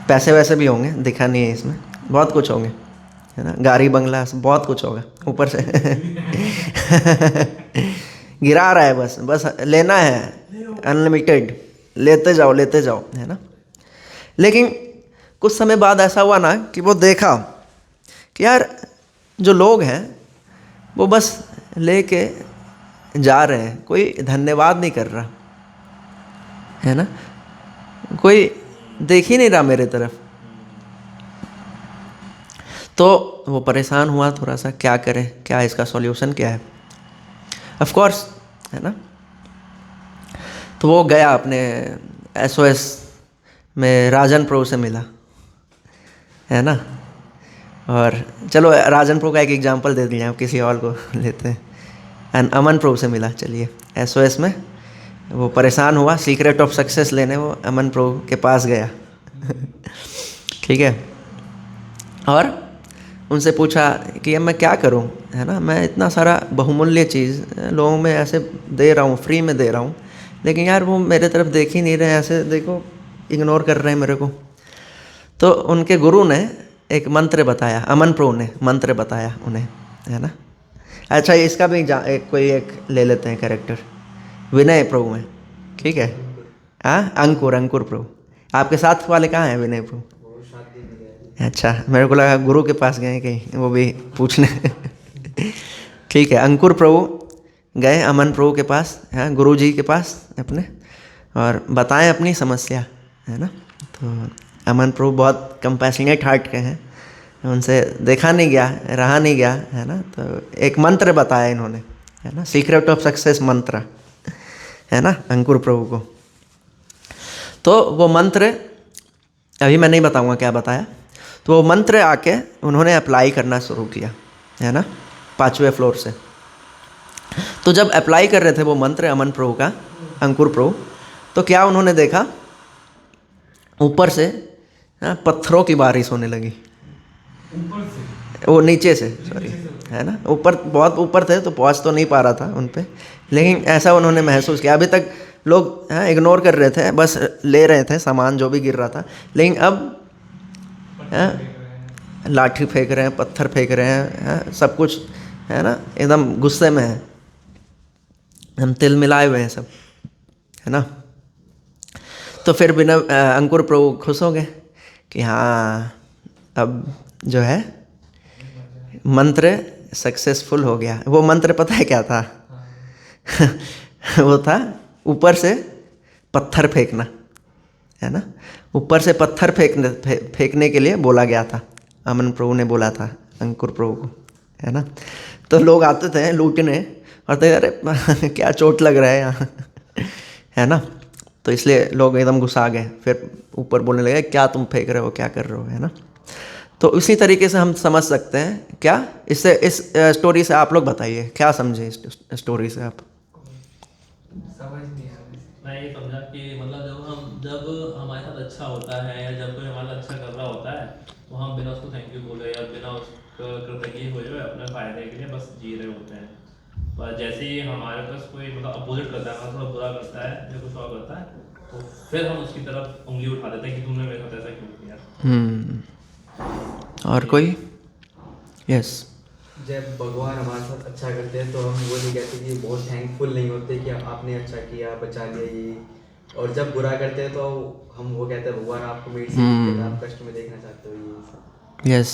पैसे वैसे भी होंगे, दिखा नहीं है इसमें, बहुत कुछ होंगे, है ना, गाड़ी बंगला बहुत कुछ होगा ऊपर से। गिरा रहा है, बस लेना है, अनलिमिटेड, लेते जाओ, है ना। लेकिन कुछ समय बाद ऐसा हुआ ना कि वो देखा कि यार जो लोग हैं वो बस लेके जा रहे हैं, कोई धन्यवाद नहीं कर रहा, है ना, कोई देख ही नहीं रहा मेरे तरफ। तो वो परेशान हुआ थोड़ा सा, क्या करे, क्या इसका सॉल्यूशन क्या है, ऑफ कोर्स, है ना। तो वो गया अपने SOS में राजन प्रभु से मिला, है ना। और चलो राजन प्रो का एक एग्जांपल दे दिया, आप किसी और को लेते हैं। अमन प्रो से मिला, चलिए SOS में वो परेशान हुआ, सीक्रेट ऑफ सक्सेस लेने वो अमन प्रो के पास गया ठीक है, और उनसे पूछा कि अब मैं क्या करूं, है ना, मैं इतना सारा बहुमूल्य चीज़ लोगों में ऐसे दे रहा हूं, फ्री में दे रहा हूं, लेकिन यार वो मेरे तरफ देख ही नहीं रहे, ऐसे देखो इग्नोर कर रहे हैं मेरे को। तो उनके गुरु ने एक मंत्र बताया, अमन प्रो ने मंत्र बताया उन्हें, है ना। अच्छा इसका भी कोई एक ले लेते हैं कैरेक्टर, विनय प्रो में, ठीक है। हाँ अंकुर प्रो, आपके साथ वाले कहाँ हैं विनय प्रो? अच्छा मेरे को लगा गुरु के पास गए कहीं वो भी पूछने ठीक है, अंकुर प्रभु गए अमन प्रभु के पास, हैं गुरु जी के पास अपने, और बताएं अपनी समस्या, है ना। तो अमन प्रभु बहुत कंपैशनेट हार्ट के हैं, उनसे देखा नहीं गया, रहा नहीं गया, है ना। तो एक मंत्र बताया इन्होंने, है ना, सीक्रेट ऑफ सक्सेस मंत्र, है ना, अंकुर प्रभु को। तो वो मंत्र अभी मैं नहीं बताऊंगा क्या बताया, तो वो मंत्र आके उन्होंने अप्लाई करना शुरू किया, है ना, 5वें फ्लोर से। तो जब अप्लाई कर रहे थे वो मंत्र अमन प्रभु का, अंकुर प्रभु, तो क्या उन्होंने देखा, ऊपर से पत्थरों की बारिश होने लगी, ऊपर से वो नीचे से सॉरी, है ना, ऊपर बहुत ऊपर थे तो पहुंच तो नहीं पा रहा था उन पे, लेकिन ऐसा उन्होंने महसूस किया। अभी तक लोग इग्नोर कर रहे थे, बस ले रहे थे सामान जो भी गिर रहा था, लेकिन अब लाठी फेंक रहे हैं, पत्थर फेंक रहे हैं, सब कुछ, है ना, एकदम गुस्से में है, हम तिल मिलाए हुए हैं सब, है ना। तो फिर बिना अंकुर प्रभु खुश हो गए कि हाँ अब जो है मंत्र सक्सेसफुल हो गया। वो मंत्र पता है क्या था वो था ऊपर से पत्थर फेंकना, है ना, ऊपर से पत्थर फेंकने के लिए बोला गया था, अमन प्रभु ने बोला था अंकुर प्रभु को, है ना। तो लोग आते थे लूटने और तो अरे क्या चोट लग रहा है यहाँ है ना। तो इसलिए लोग एकदम घुसा गए, फिर ऊपर बोलने लगे क्या तुम फेंक रहे हो, क्या कर रहे हो, है ना। तो इसी तरीके से हम समझ सकते हैं क्या इससे, इस स्टोरी से आप लोग बताइए क्या समझे इस स्टोरी से आप? समझ नहीं आ रही। मैं ये समझा कि मतलब जब हमारे साथ अच्छा होता है या जब कोई हमारा अच्छा कर रहा होता है तो हम बिना उसको थैंक यू बोले या बिना उसको कृतज्ञ हुए अपने फायदे के लिए बस जी रहे होते हैं। पर जैसे ही हमारे पास कोई मतलब अपोजिट करता है, थोड़ा बुरा करता है या कुछ और करता है, तो फिर हम उसकी तरफ उंगली उठा देते हैं कि तुमने मेरे साथ ऐसा क्यों किया। और कोई? यस। जब भगवान हमारे साथ अच्छा करते हैं तो हम वो नहीं कहते कि बहुत थैंकफुल नहीं होते कि आपने अच्छा किया, बचा लिया ये। और जब बुरा करते हैं तो हम वो कहते हैं भगवान आपको मेरे से आप कष्ट में देखना चाहते हो, ये सब। यस,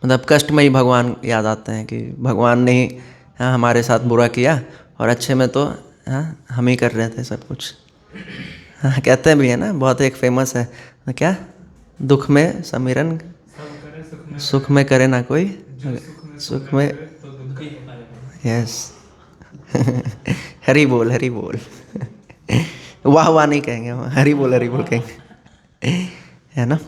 मतलब कष्ट में ही भगवान याद आते हैं कि भगवान ने ही हमारे साथ बुरा किया और अच्छे में तो हम ही कर रहे थे सब कुछ। कहते भी है ना, बहुत एक फेमस है क्या, दुख में समीरन सब करे सुख में करे ना कोई, सुख में तो दुखी यस हरी बोल हरी बोल वाह वाह नहीं कहेंगे, हरी बोल कहेंगे, है ना।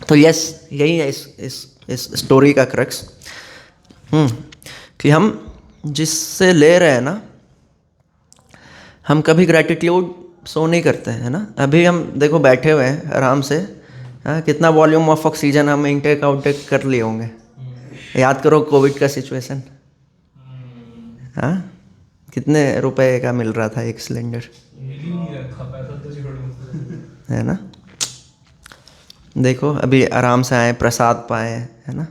तो यस यही है इस स्टोरी का क्रक्स, कि हम जिससे ले रहे हैं ना, हम कभी ग्रैटिट्यूड शो नहीं करते हैं ना। अभी हम देखो बैठे हुए हैं आराम से, कितना वॉल्यूम ऑफ ऑक्सीजन हम इनटेक आउटटेक कर लिए होंगे। याद करो कोविड का सिचुएशन, कितने रुपए का मिल रहा था एक सिलेंडर, नहीं रखा पैसा तो छोड़ो, है ना। देखो अभी आराम से आए, प्रसाद पाए, है ना।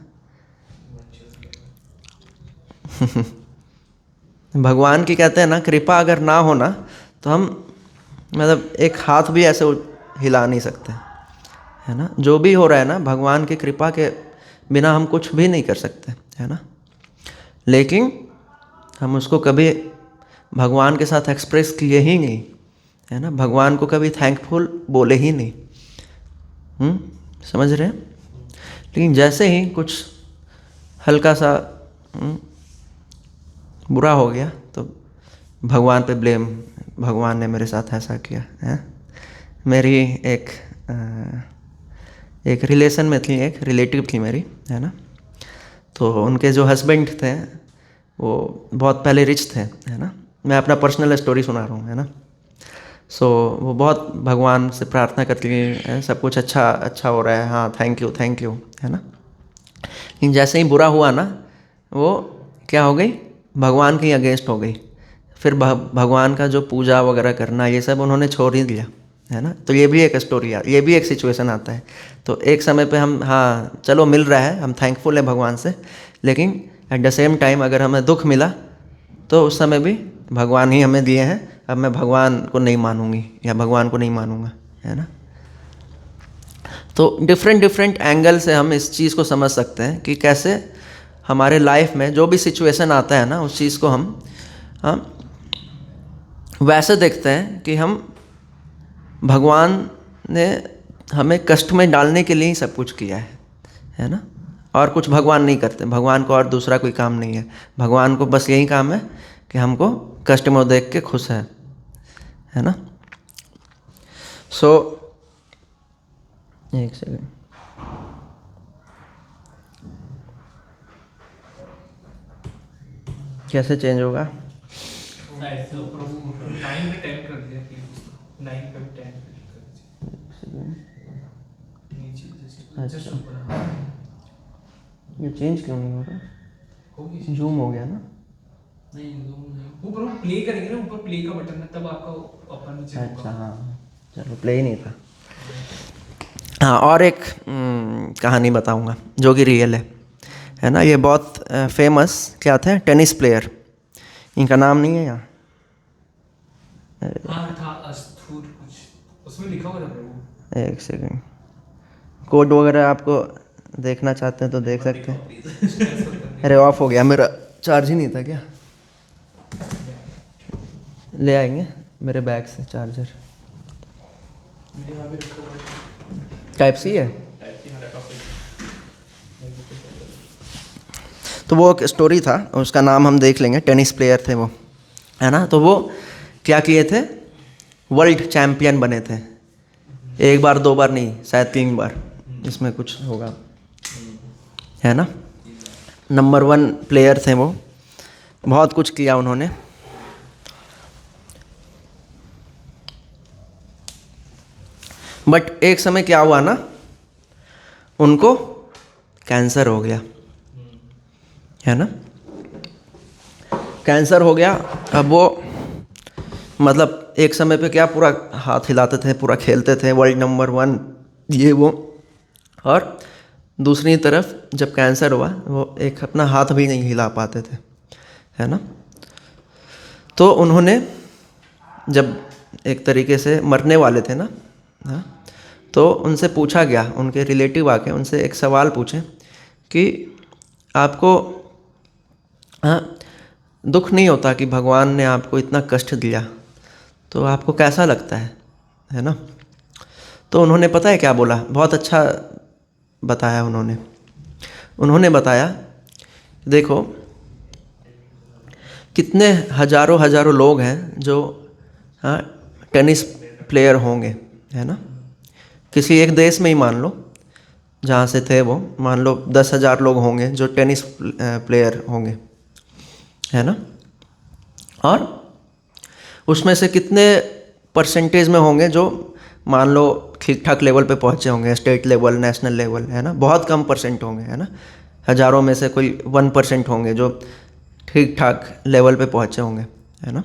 भगवान की कहते हैं ना, कृपा अगर ना हो ना तो हम मतलब एक हाथ भी ऐसे हिला नहीं सकते, है ना। जो भी हो रहा है ना, भगवान की कृपा के बिना हम कुछ भी नहीं कर सकते, है ना। लेकिन हम उसको कभी भगवान के साथ एक्सप्रेस किए ही नहीं, है ना। भगवान को कभी थैंकफुल बोले ही नहीं, समझ रहे हैं। लेकिन जैसे ही कुछ हल्का सा बुरा हो गया तो भगवान पे ब्लेम, भगवान ने मेरे साथ ऐसा किया है। मेरी एक एक रिलेशन में थी, एक रिलेटिव थी मेरी, है ना। तो उनके जो हस्बैंड थे वो बहुत पहले रिच थे, है ना। मैं अपना पर्सनल स्टोरी सुना रहा हूँ, है ना। सो वो बहुत भगवान से प्रार्थना करती है, सब कुछ अच्छा हो रहा है, हाँ थैंक यू, है ना। लेकिन जैसे ही बुरा हुआ ना, वो क्या हो गई, भगवान के अगेंस्ट हो गई। फिर भगवान का जो पूजा वगैरह करना ये सब उन्होंने छोड़ ही दिया, है ना। तो ये भी एक स्टोरी है, ये भी एक सिचुएशन आता है। तो एक समय पे हम, हाँ चलो मिल रहा है, हम थैंकफुल हैं भगवान से, लेकिन एट द सेम टाइम अगर हमें दुख मिला तो उस समय भी भगवान ही हमें दिए हैं, अब मैं भगवान को नहीं मानूंगी या भगवान को नहीं मानूंगा, है ना। तो डिफरेंट एंगल से हम इस चीज़ को समझ सकते हैं कि कैसे हमारे लाइफ में जो भी सिचुएशन आता है ना, उस चीज़ को हम वैसे देखते हैं कि हम भगवान ने हमें कष्ट में डालने के लिए ही सब कुछ किया है ना। और कुछ भगवान नहीं करते, भगवान को और दूसरा कोई काम नहीं है। भगवान को बस यही काम है कि हमको कष्ट में देख के खुश है ना। सो एक सेकेंड, कैसे चेंज होगा? 9 पे 10 कर दिया प्लीज, 9 पे 10 कर दीजिए। अच्छा, ये चेंज क्यों नहीं हो रहा? जूम हो गया ना? नहीं ऊपर प्ले करेंगे ना, ऊपर प्ले का बटन है तब आपका ऊपर नीचे होगा। अच्छा हाँ, चलो प्ले ही नहीं था। हाँ, और एक कहानी बताऊंगा जो कि रियल है ना। ये बहुत फेमस क्या थे, टेनिस प्लेयर, इनका नाम नहीं है यहाँ। हाँ था अस्थूर कुछ, उसमें लिखा हुआ था प्रभु। एक सेकेंड, कोड वगैरह आपको देखना चाहते हैं तो देख सकते हैं। अरे ऑफ हो गया, मेरा चार्ज ही नहीं था क्या? ले आएंगे मेरे बैग से चार्जर। टाइप सी है। तो वो एक स्टोरी था, उसका नाम हम देख लेंगे। टेनिस प्लेयर थे वो, है ना। तो वो क्या किए थे, वर्ल्ड चैम्पियन बने थे। एक बार दो बार नहीं, शायद 3 बार, इसमें कुछ होगा, है ना। नंबर 1 प्लेयर थे वो, बहुत कुछ किया उन्होंने। बट एक समय क्या हुआ ना, उनको कैंसर हो गया, है ना। कैंसर हो गया। अब वो मतलब एक समय पे क्या पूरा हाथ हिलाते थे, पूरा खेलते थे, वर्ल्ड नंबर 1 ये वो। और दूसरी तरफ जब कैंसर हुआ, वो एक अपना हाथ भी नहीं हिला पाते थे, है ना। तो उन्होंने जब एक तरीके से मरने वाले थे ना, हाँ, तो उनसे पूछा गया, उनके रिलेटिव आके उनसे एक सवाल पूछे कि आपको दुख नहीं होता कि भगवान ने आपको इतना कष्ट दिया, तो आपको कैसा लगता है ना। तो उन्होंने पता है क्या बोला, बहुत अच्छा बताया उन्होंने बताया, देखो कितने हजारों लोग हैं जो टेनिस प्लेयर होंगे, है ना। किसी एक देश में ही मान लो जहाँ से थे वो, मान लो 10,000 लोग होंगे जो टेनिस प्लेयर होंगे, है ना। और उसमें से कितने परसेंटेज में होंगे जो मान लो ठीक ठाक लेवल पे पहुँचे होंगे, स्टेट लेवल, नेशनल लेवल, है ना। बहुत कम परसेंट होंगे, है ना। हज़ारों में से कोई 1% होंगे जो ठीक ठाक लेवल पे पहुँचे होंगे, है ना।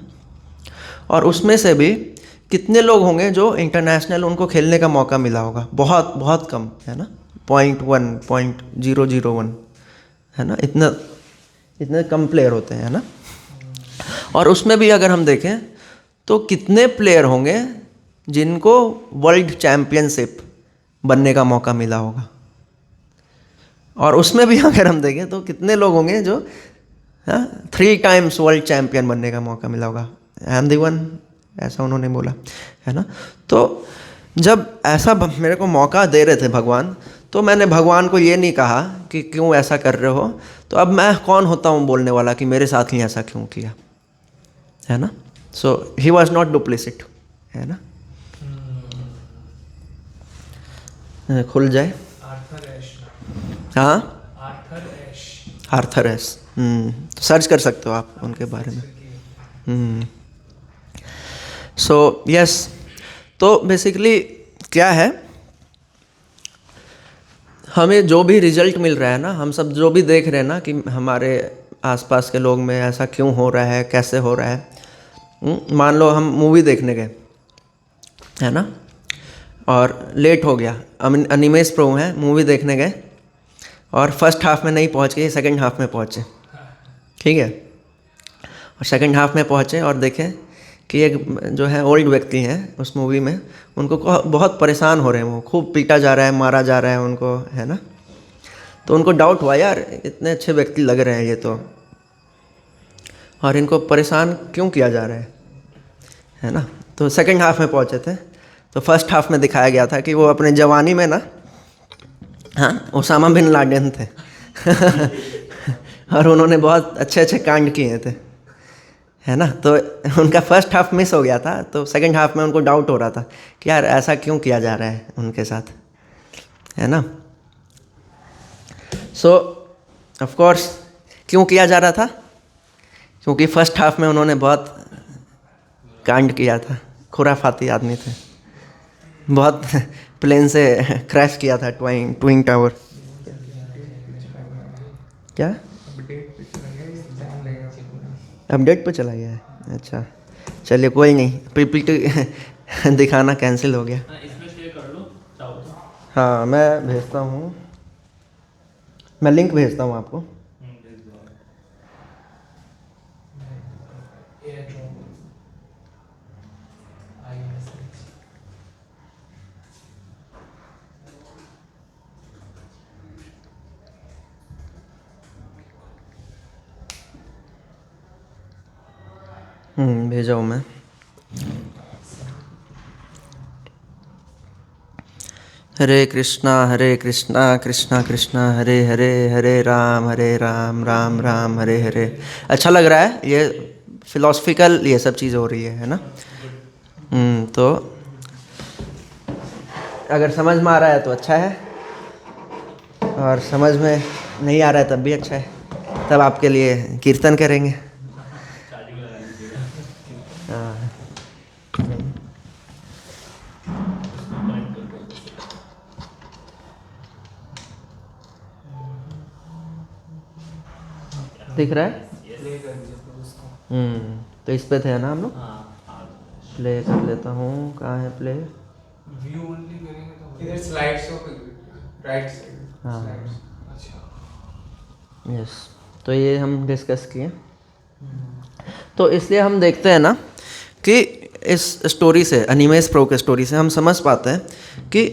और उसमें से भी कितने लोग होंगे जो इंटरनेशनल उनको खेलने का मौका मिला होगा, बहुत बहुत कम, है ना। 0.1 0.001, है ना। इतने कम प्लेयर होते हैं ना। और उसमें भी अगर हम देखें तो कितने प्लेयर होंगे जिनको वर्ल्ड चैम्पियनशिप बनने का मौका मिला होगा। और उसमें भी अगर हम देखें तो कितने लोग होंगे जो 3 टाइम्स वर्ल्ड चैम्पियन बनने का मौका मिला होगा। आई एम द वन, ऐसा उन्होंने बोला, है ना। तो जब ऐसा मेरे को मौका दे रहे थे भगवान, तो मैंने भगवान को ये नहीं कहा कि क्यों ऐसा कर रहे हो, तो अब मैं कौन होता हूँ बोलने वाला कि मेरे साथ ही ऐसा क्यों किया, है ना। सो ही वॉज नॉट डुप्लिसिट, है ना। खुल जाए। Arthur Ashe. हाँ, आर्थर एश। Arthur Ashe. तो सर्च कर सकते हो आप उनके बारे में। सो यस, तो बेसिकली क्या है, हमें जो भी रिजल्ट मिल रहा है ना, हम सब जो भी देख रहे हैं ना कि हमारे आसपास के लोग में ऐसा क्यों हो रहा है, कैसे हो रहा है। मान लो हम मूवी देखने गए, है ना, और लेट हो गया, अनिमेश प्रो हैं, मूवी देखने गए और फर्स्ट हाफ में नहीं पहुंच गए, सेकंड हाफ में पहुंचे, ठीक है। और सेकंड हाफ में पहुंचे और देखें कि एक जो है ओल्ड व्यक्ति हैं उस मूवी में, उनको बहुत परेशान हो रहे हैं, वो खूब पीटा जा रहा है, मारा जा रहा है उनको, है ना। तो उनको डाउट हुआ, यार इतने अच्छे व्यक्ति लग रहे हैं ये तो, और इनको परेशान क्यों किया जा रहा है ना। तो सेकंड हाफ में पहुंचे थे, तो फर्स्ट हाफ में दिखाया गया था कि वो अपने जवानी में ना, हाँ, ओसामा बिन लादेन थे और उन्होंने बहुत अच्छे अच्छे कांड किए थे, है ना। तो उनका फर्स्ट हाफ मिस हो गया था, तो सेकंड हाफ में उनको डाउट हो रहा था कि यार ऐसा क्यों किया जा रहा है उनके साथ, है ना। सो ऑफ कोर्स क्यों किया जा रहा था, क्योंकि फर्स्ट हाफ में उन्होंने बहुत कांड किया था, खुराफाती आदमी थे, बहुत प्लेन से क्रैश किया था ट्विन टावर। क्या अपडेट पे चला गया है? अच्छा, चलिए कोई नहीं, पीपीटी दिखाना कैंसिल हो गया। इसमें शेयर कर लो चाहो तो। हाँ, मैं भेजता हूँ, मैं लिंक भेजता हूँ आपको। भेज दो आप। भेजा हूँ मैं। हरे कृष्णा कृष्णा कृष्णा हरे हरे, हरे राम राम राम हरे हरे। अच्छा लग रहा है ये फिलोसफिकल, ये सब चीज़ हो रही है ना। तो अगर समझ में आ रहा है तो अच्छा है, और समझ में नहीं आ रहा है तब भी अच्छा है, तब आपके लिए कीर्तन करेंगे। हाँ, दिख रहा है। तो इस पे थे ना हम लोग, प्ले कर लेता हूँ, कहाँ है प्ले। व्यू ओनली करेंगे तो इधर स्लाइड्स हो, राइट साइड हाँ। स्लाइड्स। अच्छा। यस, तो ये हम डिस्कस किए। तो इसलिए हम देखते हैं ना कि इस स्टोरी से, अनिमेश प्रो के स्टोरी से हम समझ पाते हैं कि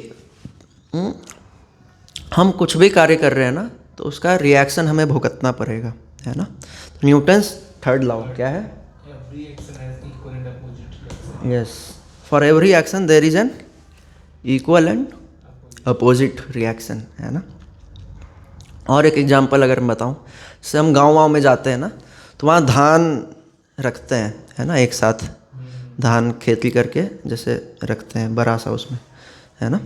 हम कुछ भी कार्य कर रहे हैं ना, तो उसका रिएक्शन हमें भुगतना पड़ेगा, है ना। न्यूटन्स थर्ड लॉ क्या है? Every action has equal and opposite reaction. Yes, for every action there is an equal and opposite reaction, है ना। और एक एग्जांपल अगर मैं बताऊं, जैसे हम गाँव में जाते हैं ना, तो वहाँ धान रखते हैं, है ना, एक साथ धान खेती करके जैसे रखते हैं बड़ा सा उसमें, है ना।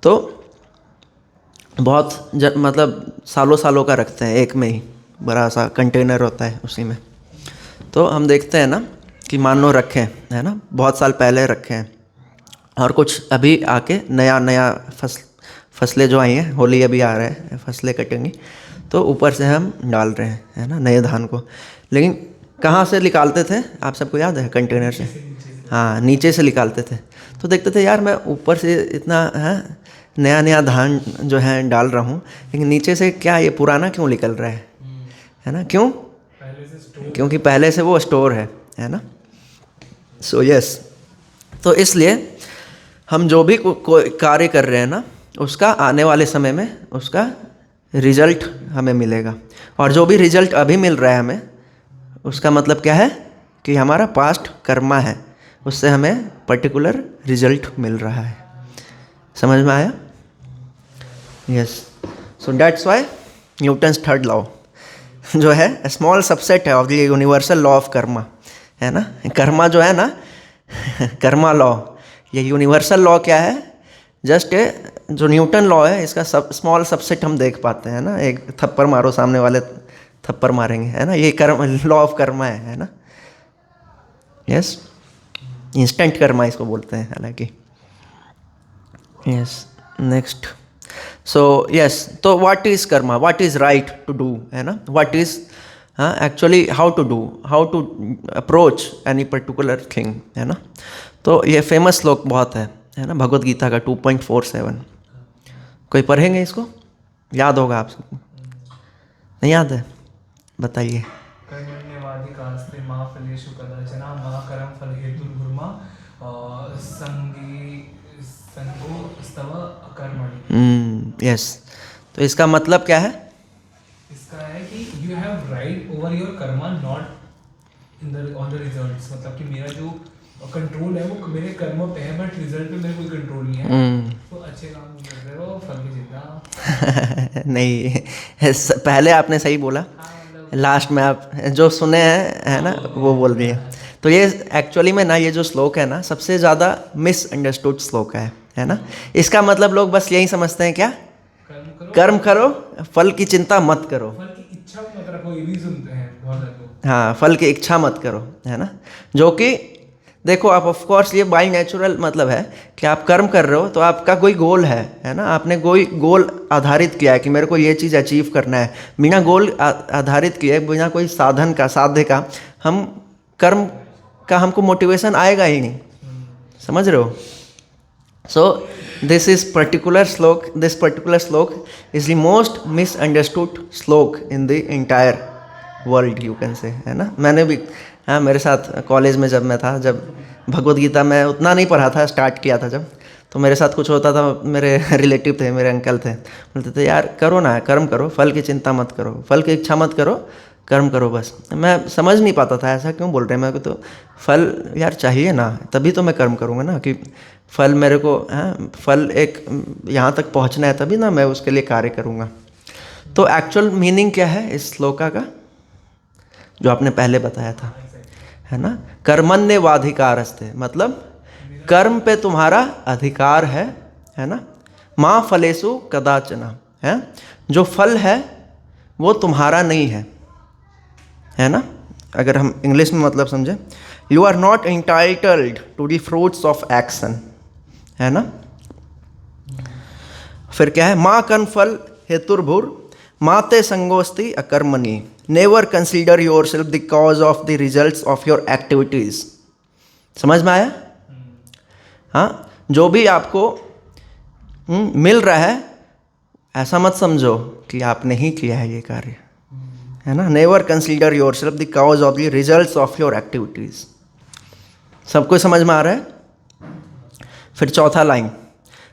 तो बहुत मतलब सालों सालों का रखते हैं, एक में ही बड़ा सा कंटेनर होता है उसी में। तो हम देखते हैं ना कि मान लो रखे हैं, है ना, बहुत साल पहले रखे हैं, और कुछ अभी आके नया फसलें जो आई हैं, होली अभी आ रहा है, फसलें कटेंगी, तो ऊपर से हम डाल रहे हैं, है ना, नए धान को। लेकिन कहाँ से निकालते थे आप सबको याद है? कंटेनर से। हाँ, नीचे से निकालते थे। तो देखते थे यार मैं ऊपर से इतना नया धान जो है डाल रहा हूँ, लेकिन नीचे से क्या ये पुराना क्यों निकल रहा है ना। क्यों? पहले से स्टोर। क्योंकि पहले से वो स्टोर है ना। सो यस, तो इसलिए हम जो भी कोई कार्य कर रहे हैं ना, उसका आने वाले समय में उसका रिजल्ट हमें मिलेगा, और जो भी रिजल्ट अभी मिल रहा है हमें, उसका मतलब क्या है कि हमारा पास्ट कर्मा है, उससे हमें पर्टिकुलर रिजल्ट मिल रहा है। समझ में आया? Yes, so that's why Newton's third law जो है स्मॉल सबसेट है of the universal law of Karma, है ना। कर्मा जो है ना कर्मा लॉ, ये यूनिवर्सल लॉ क्या है? जस्ट ए जो न्यूटन लॉ है इसका स्मॉल सबसेट हम देख पाते हैं ना, एक थप्पड़ मारो सामने वाले थप्पड़ मारेंगे, है ना, ये कर्म लॉ ऑफ कर्मा है ना, यस, इंस्टेंट कर्मा इसको बोलते हैं हालांकि, यस। नेक्स्ट, सो यस, तो what is karma, what is right to do, है ना, what is actually how to do, how to approach any particular thing, है ना। तो ये फेमस श्लोक बहुत है ना, भगवद गीता का 2.47। कोई पढ़ेंगे इसको, याद होगा आप सबको, नहीं याद है, बताइए। कर्मण्येवाधिकारस्ते मा फलेषु कदाचन मा कर्म फलहेतुर्भुर्मा संगो स्तव कर्मणि। यस, तो इसका मतलब क्या है? इसका है कि you have right over your Karma, not in the on the results. मतलब कि मेरा जो कंट्रोल है वो मेरे कर्मों पे है, बट रिजल्ट पे मेरे कोई कंट्रोल नहीं है। तो अच्छे काम करते रहो, फल की चिंता नहीं, पहले आपने सही बोला, लास्ट में आप जो सुने हैं, है ना, वो बोल दिए। तो ये एक्चुअली में ना, ये जो श्लोक है ना, सबसे ज़्यादा मिसअंडरस्टूड श्लोक है ना। इसका मतलब लोग बस यही समझते हैं क्या, कर्म करो, फल की चिंता मत करो, फल की इच्छा मत रखो, ये भी सुनते हैं बहुत लोग। हाँ, फल की इच्छा मत करो, है ना। जो कि देखो, आप ऑफ कोर्स ये बाई नेचुरल मतलब है कि आप कर्म कर रहे हो तो आपका कोई गोल है ना, आपने कोई गोल आधारित किया है कि मेरे को ये चीज़ अचीव करना है। बिना गोल आधारित किए, बिना कोई साधन का, साध्य का, हम कर्म का हमको मोटिवेशन आएगा ही नहीं, समझ रहे हो। सो दिस पर्टिकुलर श्लोक इज द मोस्ट मिसअंडरस्टूड श्लोक in the entire world, you can say, है ना। मैंने भी, हाँ, मेरे साथ कॉलेज में जब मैं था, जब भगवद गीता मैं उतना नहीं पढ़ा था, स्टार्ट किया था जब, तो मेरे साथ कुछ होता था, मेरे रिलेटिव थे, मेरे अंकल थे, बोलते थे यार करो ना, कर्म करो, फल की चिंता मत करो, फल की इच्छा मत करो, कर्म करो बस। मैं समझ नहीं पाता था ऐसा क्यों बोल रहे हैं, मेरे को तो फल यार चाहिए ना, तभी तो मैं कर्म करूँगा ना, कि फल मेरे को, फल एक यहाँ तक पहुँचना है, तभी ना मैं उसके लिए कार्य करूँगा। तो एक्चुअल मीनिंग क्या है इस श्लोका का, जो आपने पहले बताया था, है ना, कर्मण्येवाधिकारस्ते, मतलब कर्म पे तुम्हारा अधिकार है ना। माँ फलेषु कदाचन, है, जो फल है वो तुम्हारा नहीं है ना। अगर हम इंग्लिश में मतलब समझें, you are not entitled to the fruits of action, है ना। फिर क्या है, माँ कर्म फल हेतुर्भुर माते संगोस्ति अकर्मणि, never consider yourself the cause of the results of your activities. समझ में आया? हाँ, जो भी आपको मिल रहा है, ऐसा मत समझो कि आपने ही किया है ये कार्य, है ना। Never consider yourself the cause of the results of your activities. सबको समझ में आ रहा है? फिर चौथा लाइन,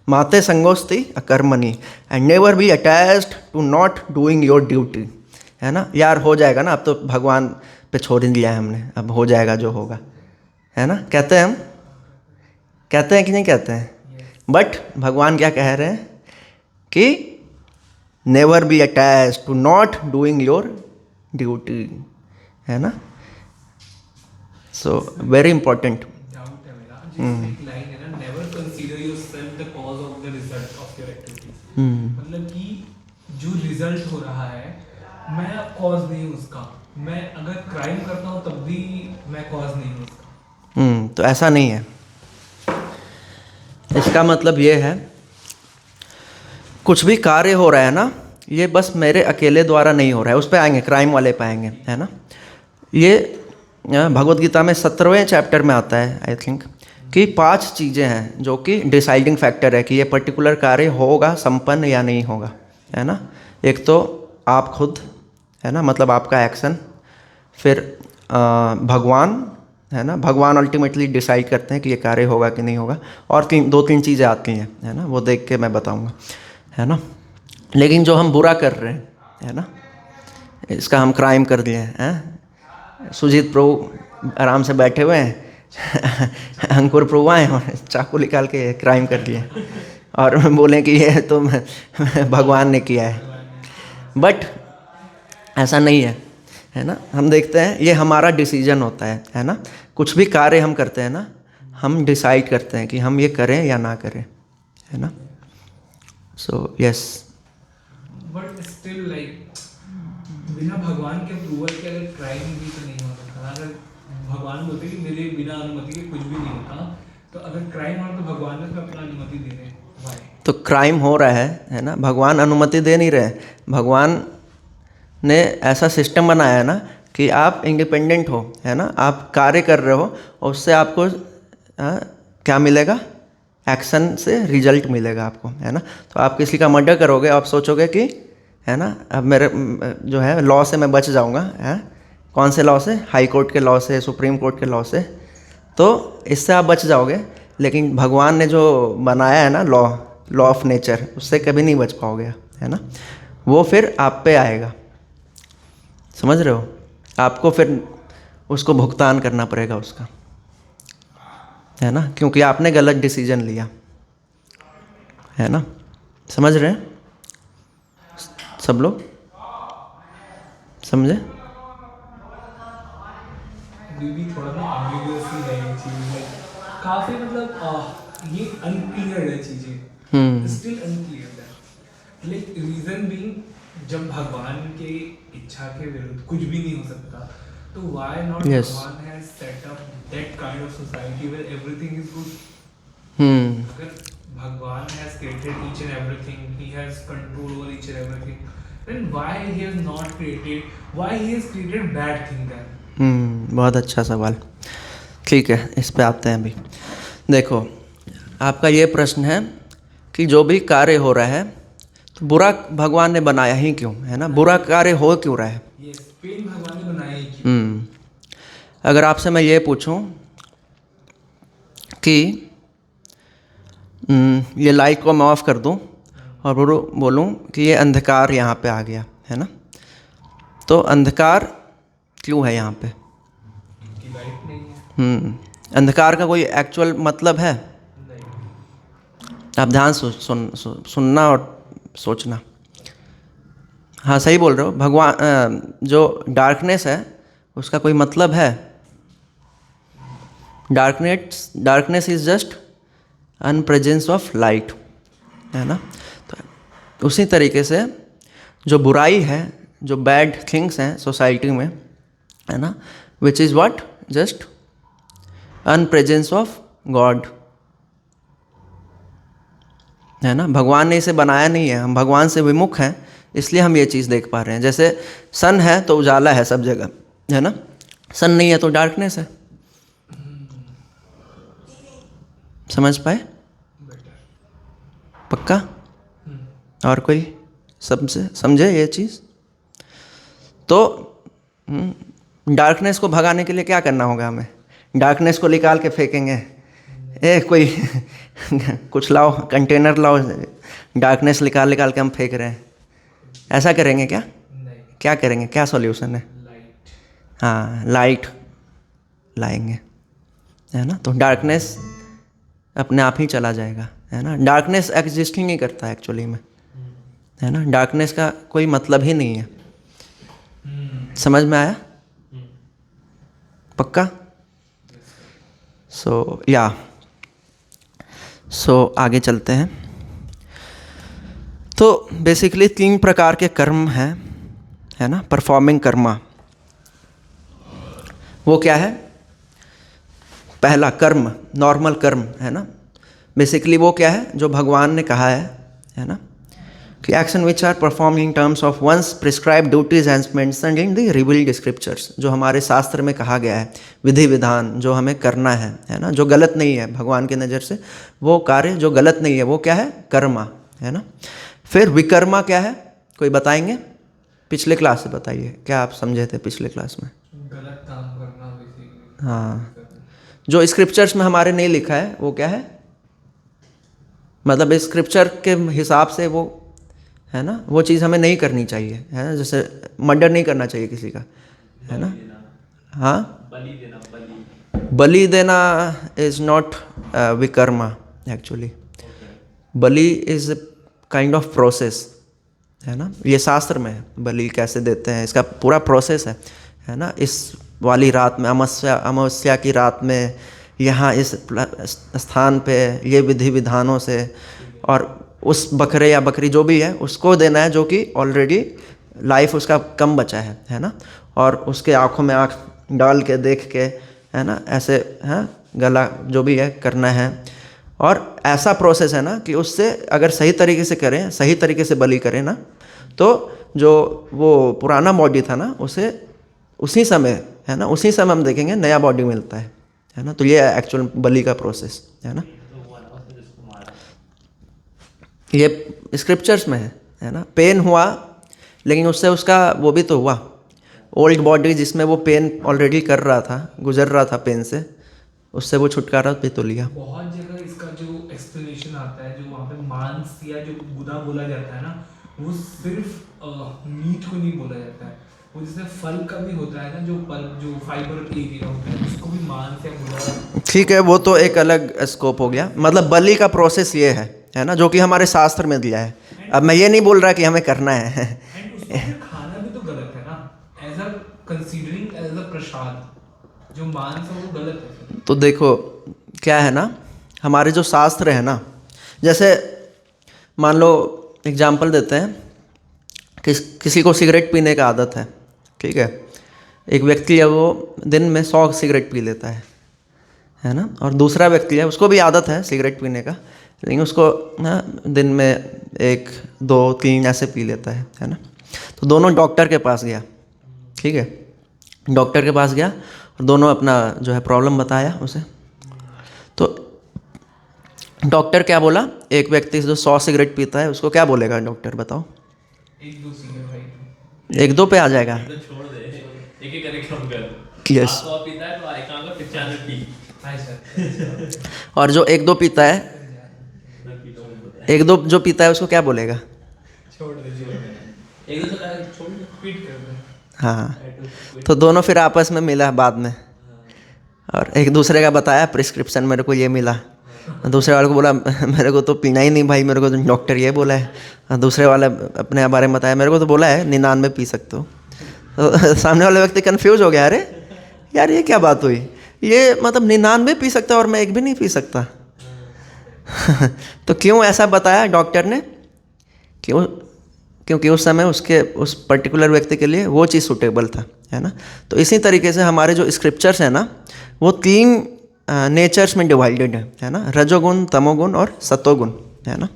माते संगोस्ति अकर्मणि and never be attached to not doing your duty, है ना। यार हो जाएगा ना, अब तो भगवान पे छोड़ ही दिया है हमने, अब हो जाएगा जो होगा, है ना, कहते हैं हम, कहते हैं कि नहीं कहते हैं। बट भगवान क्या कह रहे हैं कि never be attached to not doing your duty, है ना। So very important. डाउट है मेरा, जिसमें एक लाइन है ना, never consider yourself the cause of the result of your activities. मतलब कि जो रिजल्ट हो रहा है, मैं कॉज नहीं हूँ उसका। मैं अगर क्राइम करता हूँ तब भी मैं कॉज नहीं हूँ उसका। तो ऐसा नहीं है। इसका मतलब ये है, कुछ भी कार्य हो रहा है ना, ये बस मेरे अकेले द्वारा नहीं हो रहा है। उस पर आएंगे, क्राइम वाले पे आएंगे, है ना। ये भगवद गीता में 17वें चैप्टर में आता है आई थिंक, कि 5 चीज़ें हैं जो कि डिसाइडिंग फैक्टर है कि ये पर्टिकुलर कार्य होगा संपन्न या नहीं होगा, है ना। एक तो आप खुद, है ना, मतलब आपका एक्शन। फिर भगवान, है ना, भगवान अल्टीमेटली डिसाइड करते हैं कि ये कार्य होगा कि नहीं होगा। और 2-3 चीज़ें आती हैं, है ना, वो देख के मैं बताऊंगा, है ना। लेकिन जो हम बुरा कर रहे हैं, है ना, इसका हम क्राइम कर दिए हैं। सुजीत प्रभु आराम से बैठे हुए हैं अंकुर प्रभु आए और चाकू निकाल के क्राइम कर दिए और बोले कि ये तो भगवान ने किया है। बट ऐसा नहीं है ना। हम देखते हैं ये हमारा डिसीजन होता है ना। कुछ भी कार्य हम करते हैं ना, हम डिसाइड करते हैं कि हम ये करें या ना करें, है ना। So yes. But still like बिना भगवान के अप्रूवल के अगर क्राइम भी तो नहीं हो सकता। अगर भगवान बोलते कि मेरे बिना अनुमति के कुछ भी नहीं होता, तो अगर क्राइम हो तो भगवान ने तो अपना अनुमति दे रहे हैं। Why? तो क्राइम हो रहा है ना, भगवान अनुमति दे नहीं रहे। भगवान ने ऐसा सिस्टम बनाया है ना कि आप इंडिपेंडेंट हो, है ना, आप कार्य कर रहे हो और उससे आपको क्या मिलेगा, एक्शन से रिजल्ट मिलेगा आपको, है ना। तो आप किसी का मर्डर करोगे, आप सोचोगे कि है ना अब मेरे जो है लॉ से मैं बच जाऊंगा, है, कौन से लॉ से, हाई कोर्ट के लॉ से, सुप्रीम कोर्ट के लॉ से, तो इससे आप बच जाओगे। लेकिन भगवान ने जो बनाया है ना लॉ ऑफ नेचर, उससे कभी नहीं बच पाओगे, है ना। वो फिर आप पे आएगा, समझ रहे हो, आपको फिर उसको भुगतान करना पड़ेगा उसका, है ना, क्योंकि आपने गलत डिसीजन लिया, है ना। समझ रहे हैं सब लोग, समझे? भी थोड़ा ना एम्बिगुअस ही है ये चीज, लाइक काफी मतलब ये अनक्लियर है चीजें, स्टिल अनक्लियर है। लाइक रीजन बीइंग जब भगवान के इच्छा के विरुद्ध कुछ भी नहीं हो सकता, तो व्हाई नॉट भगवान has set up that kind of society where everything is good. अगर भगवान has created each and everything, he has control over each and everything, then why he has not created, why he has created bad thing then? बहुत अच्छा सवाल। ठीक है, इस पे आते हैं अभी। देखो, आपका ये प्रश्न है कि जो भी कार्य हो रहा है तो बुरा भगवान ने बनाया ही क्यों, है ना, बुरा कार्य हो क्यों रहा है। Yes, पेन भगवान ने बनाया ही क्यों? अगर आपसे मैं ये पूछूं कि ये लाइट को मैं ऑफ कर दूं और बोलूं कि ये अंधकार यहाँ पे आ गया, है ना, तो अंधकार क्यों है यहाँ पे? कि लाइट नहीं है। अंधकार का कोई एक्चुअल मतलब है? आप ध्यान सुनना और सोचना। हाँ, सही बोल रहे हो। भगवान जो डार्कनेस है उसका कोई मतलब है? Darkness is just unpresence of light, है ना। तो उसी तरीके से जो बुराई है, जो बैड थिंग्स हैं सोसाइटी में, है ना, which is what, just unpresence of God, है ना। भगवान ने इसे बनाया नहीं है, हम भगवान से विमुख हैं, इसलिए हम ये चीज़ देख पा रहे हैं। जैसे सन है तो उजाला है सब जगह, है ना, सन नहीं है तो डार्कनेस है। समझ पाए? पक्का? और कोई समझे ये चीज़? तो डार्कनेस को भगाने के लिए क्या करना होगा हमें? डार्कनेस को निकाल के फेंकेंगे, कोई कुछ लाओ, कंटेनर लाओ, डार्कनेस निकाल के हम फेंक रहे हैं, ऐसा करेंगे क्या? नहीं। क्या करेंगे, क्या सॉल्यूशन है? लाइट। हाँ, लाइट लाएंगे, है ना। तो डार्कनेस अपने आप ही चला जाएगा, है ना। डार्कनेस एग्जिस्ट ही नहीं करता एक्चुअली में, है ना। डार्कनेस का कोई मतलब ही नहीं है। समझ में आया? पक्का? सो आगे चलते हैं। तो बेसिकली 3 प्रकार के कर्म हैं, है ना, परफॉर्मिंग कर्मा। वो क्या है? पहला कर्म, नॉर्मल कर्म, है ना। बेसिकली वो क्या है? जो भगवान ने कहा है ना, कि action which are perform in terms of one's prescribe duties and mentioned in the revealed scriptures, जो हमारे शास्त्र में कहा गया है, विधि विधान जो हमें करना है ना, जो गलत नहीं है भगवान की नज़र से, वो कार्य जो गलत नहीं है वो क्या है? कर्मा, है ना। फिर विकर्मा क्या है? कोई बताएंगे? पिछले क्लास से बताइए, क्या आप समझे थे पिछले क्लास में? गलत काम करना बेसिकली। हाँ, जो स्क्रिप्चर्स में हमारे नहीं लिखा है वो क्या है? मतलब स्क्रिप्चर के हिसाब से वो, है ना, वो चीज़ हमें नहीं करनी चाहिए, है ना। जैसे मर्डर नहीं करना चाहिए किसी का, है ना। हाँ, बलि देना is not vikarma actually. Bali is kind of process, है ना। ये शास्त्र में है, बलि कैसे देते हैं इसका पूरा प्रोसेस है ना। इस वाली रात में, अमावस्या की रात में, यहाँ इस स्थान पे ये विधि विधानों से, और उस बकरे या बकरी जो भी है उसको देना है जो कि ऑलरेडी लाइफ उसका कम बचा है ना। और उसके आँखों में आँख डाल के देख के, है ना, ऐसे हैं गला जो भी है करना है। और ऐसा प्रोसेस है ना कि उससे अगर सही तरीके से करें, सही तरीके से बलि करें ना, तो जो वो पुराना बॉडी था ना उसे उसी समय, है ना, उसी समय हम देखेंगे नया बॉडी मिलता है ना। तो ये एक्चुअल बलि का प्रोसेस है ना, ये स्क्रिप्चर्स में है ना। पेन हुआ लेकिन उससे उसका वो भी तो हुआ, ओल्ड बॉडी जिसमें वो पेन ऑलरेडी कर रहा था, गुजर रहा था पेन से, उससे वो छुटकारा भी तो लिया। बहुत जगह इसका जो एक्सप्लेनेशन आता है, जो वहाँ पे मांस या जो गुदा बोला जाता है ना, वो सिर्फ मीट को नहीं बोला जाता है। वो जैसे फल का भी होता है ना, जो पल्प, जो फाइबर एरिया होता है, उसको भी मांस या गुदा। ठीक है, वो तो एक अलग स्कोप हो गया। मतलब बलि का प्रोसेस ये है ना, जो कि हमारे शास्त्र में दिया है। अब मैं ये नहीं बोल रहा कि हमें करना है एंड उसको फिर खाना भी तो गलत है ना, as a considering as a प्रसाद, जो मांस है वो गलत है। तो देखो क्या है ना, हमारे जो शास्त्र है ना, जैसे मान लो एग्जाम्पल देते हैं, किसी को सिगरेट पीने का आदत है, ठीक है। एक व्यक्ति है वो दिन में 100 सिगरेट पी लेता है ना। और दूसरा व्यक्ति है उसको भी आदत है सिगरेट पीने का, लेकिन उसको ना दिन में 1, 2, 3 ऐसे पी लेता है ना। तो दोनों डॉक्टर के पास गया, ठीक है। डॉक्टर के पास गया और दोनों अपना जो है प्रॉब्लम बताया उसे। तो डॉक्टर क्या बोला, एक व्यक्ति जो 100 सिगरेट पीता है उसको क्या बोलेगा डॉक्टर, बताओ? 1-2 सिगरेट भाई, 1-2 पे आ जाएगा। छोड़ दे, एक करके कम कर। Yes. 100 पीता है तो एक आंगा 95 पी। Hi sir. और जो 1-2 पीता है, 1-2 जो पीता है उसको क्या बोलेगा? छोड़ दीजिए, एक दूसरे का छोड़ दे। क्विट कर दो। हाँ, तो दोनों फिर आपस में मिला बाद में, और एक दूसरे का बताया प्रिस्क्रिप्शन मेरे को ये मिला। दूसरे वाले को बोला मेरे को तो पीना ही नहीं भाई, मेरे को तो डॉक्टर ये बोला है। और दूसरे वाले अपने बारे में बताया, मेरे को तो बोला है 99 पी सकते हो। तो सामने वाले व्यक्ति कंफ्यूज हो गया, अरे यार ये क्या बात हुई, ये मतलब 99 पी सकता और मैं एक भी नहीं पी सकता तो क्यों ऐसा बताया डॉक्टर ने? क्यों? क्योंकि उस समय उसके उस पर्टिकुलर व्यक्ति के लिए वो चीज़ सूटेबल था, है ना। तो इसी तरीके से हमारे जो स्क्रिप्चर्स हैं ना, वो 3 नेचर्स में डिवाइडेड है ना, रजोगुण, तमोगुण और सतोगुण, है ना।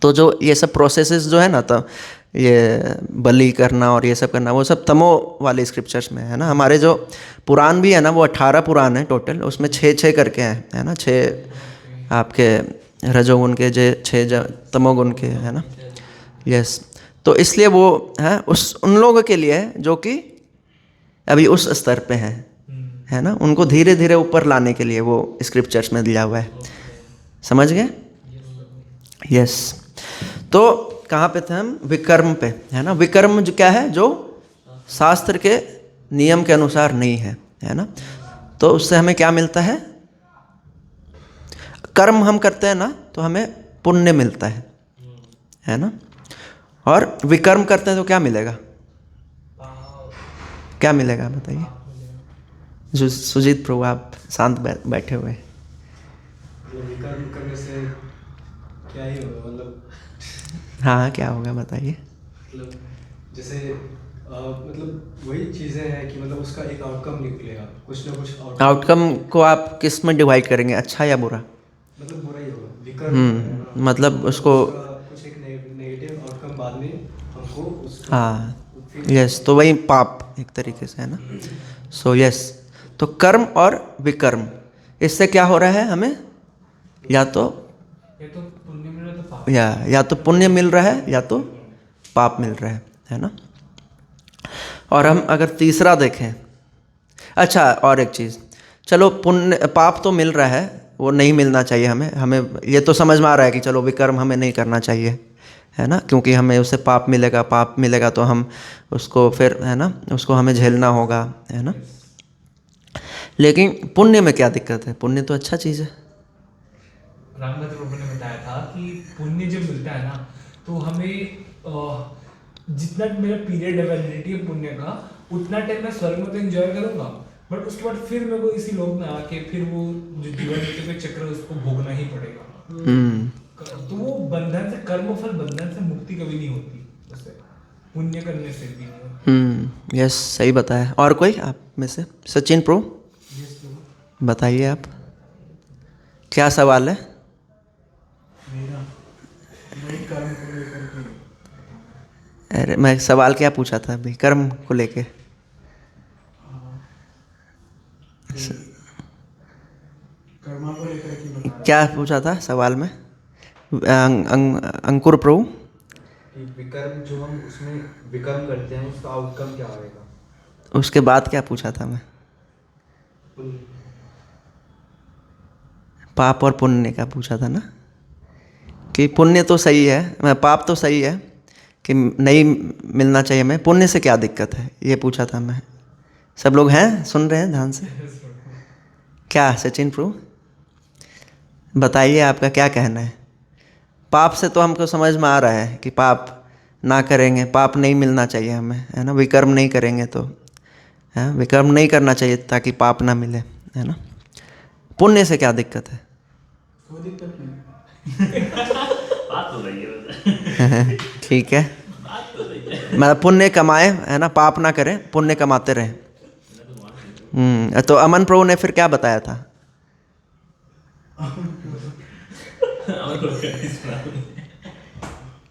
तो जो ये सब प्रोसेसेस जो है ना, तो ये बलि करना और ये सब करना, वो सब तमो वाले स्क्रिप्चर्स में है ना। हमारे जो पुराण भी है ना, वो 18 पुराण है टोटल, उसमें 6-6 करके हैं, है ना। 6 आपके रजोगुण के, 6 तमोगुण के, है ना। यस, तो इसलिए वो है उन लोगों के लिए जो कि अभी उस स्तर पे हैं, है ना। उनको धीरे धीरे ऊपर लाने के लिए वो स्क्रिप्चर्स में दिया हुआ है, समझ गए? यस, तो कहाँ पे थे हम? विकर्म पे, है ना। विकर्म जो क्या है, जो शास्त्र के नियम के अनुसार नहीं है ना। तो उससे हमें क्या मिलता है? कर्म हम करते हैं ना तो हमें पुण्य मिलता है ना। और विकर्म करते हैं तो क्या मिलेगा? क्या मिलेगा बताइए? सुजीत प्रभु, आप शांत बैठे हुए। विकर्म करने से क्या ही होगा, मतलब हाँ, क्या होगा बताइए? मतलब जैसे मतलब वही चीज़ें हैं कि मतलब उसका एक आउटकम निकलेगा, कुछ ना कुछ आउटकम को आप किस में डिवाइड करेंगे, अच्छा या बुरा? मतलब बुरा ही होगा विकर्म, मतलब उसको कुछ एक नेगेटिव आउटकम बाद में हमको उसका, हाँ, यस, तो वही पाप एक तरीके से, है ना। सो यस, तो कर्म और विकर्म, इससे क्या हो रहा है हमें? या तो पुण्य मिल रहा है तो पाप, या तो पुण्य मिल रहा है या तो पाप मिल रहा है ना। और हम अगर तीसरा देखें, अच्छा और एक चीज़, चलो पुण्य पाप तो मिल रहा है, वो नहीं मिलना चाहिए हमें ये तो समझ में आ रहा है कि चलो विकर्म हमें नहीं करना चाहिए, है ना, क्योंकि हमें उससे पाप मिलेगा तो हम उसको फिर, है ना, उसको हमें झेलना होगा, है ना। लेकिन पुण्य में क्या दिक्कत है? पुण्य तो अच्छा चीज़ है। रामभद्र प्रभु ने बताया था कि पुण्य जब मिलता है ना, तो हमें जितना मेरा पीरियड है वैलिडिटी है पुण्य का, उतना टाइम मैं स्वर्ग में तो एंजॉय करूंगा, बट उसके बाद फिर मेरे को इसी लोक में आके फिर वो जो जीवन मृत्यु के चक्र उसको भोगना ही पड़ेगा। तो वो बंधन से, कर्म फल बंधन से मुक्ति कभी नहीं होती, उससे पुण्य करने से भी नहीं। यस, सही बताया। और कोई आप में से? सचिन प्रो, बताइए आप, क्या सवाल है? मेरा वही कर्म को लेकर के। अरे मैं सवाल क्या पूछा था अभी कर्म को लेके? कर्मा को लेकर के बता रहा क्या पूछा था सवाल में? अंकुर प्रभु, कि विकर्म जो हम उसमें विकर्म करते हैं उसका आउटकम क्या होएगा? उसके बाद क्या पूछा था मैं? पाप और पुण्य का पूछा था ना, कि पुण्य तो सही है, पाप तो सही है कि नहीं मिलना चाहिए हमें, पुण्य से क्या दिक्कत है, ये पूछा था मैं। सब लोग हैं, सुन रहे हैं ध्यान से? क्या सचिन प्रभु बताइए, आपका क्या कहना है? पाप से तो हमको समझ में आ रहा है कि पाप ना करेंगे, पाप नहीं मिलना चाहिए हमें, है ना, विकर्म नहीं करेंगे तो, है विकर्म नहीं करना चाहिए ताकि पाप ना मिले, है ना। पुण्य से क्या दिक्कत है? कोई दिक्कत नहीं। बात तो सही है। ठीक है, बात तो सही है। मतलब पुण्य कमाए, है ना, पाप ना करें, पुण्य कमाते रहें। तो अमन प्रभु ने फिर क्या बताया था?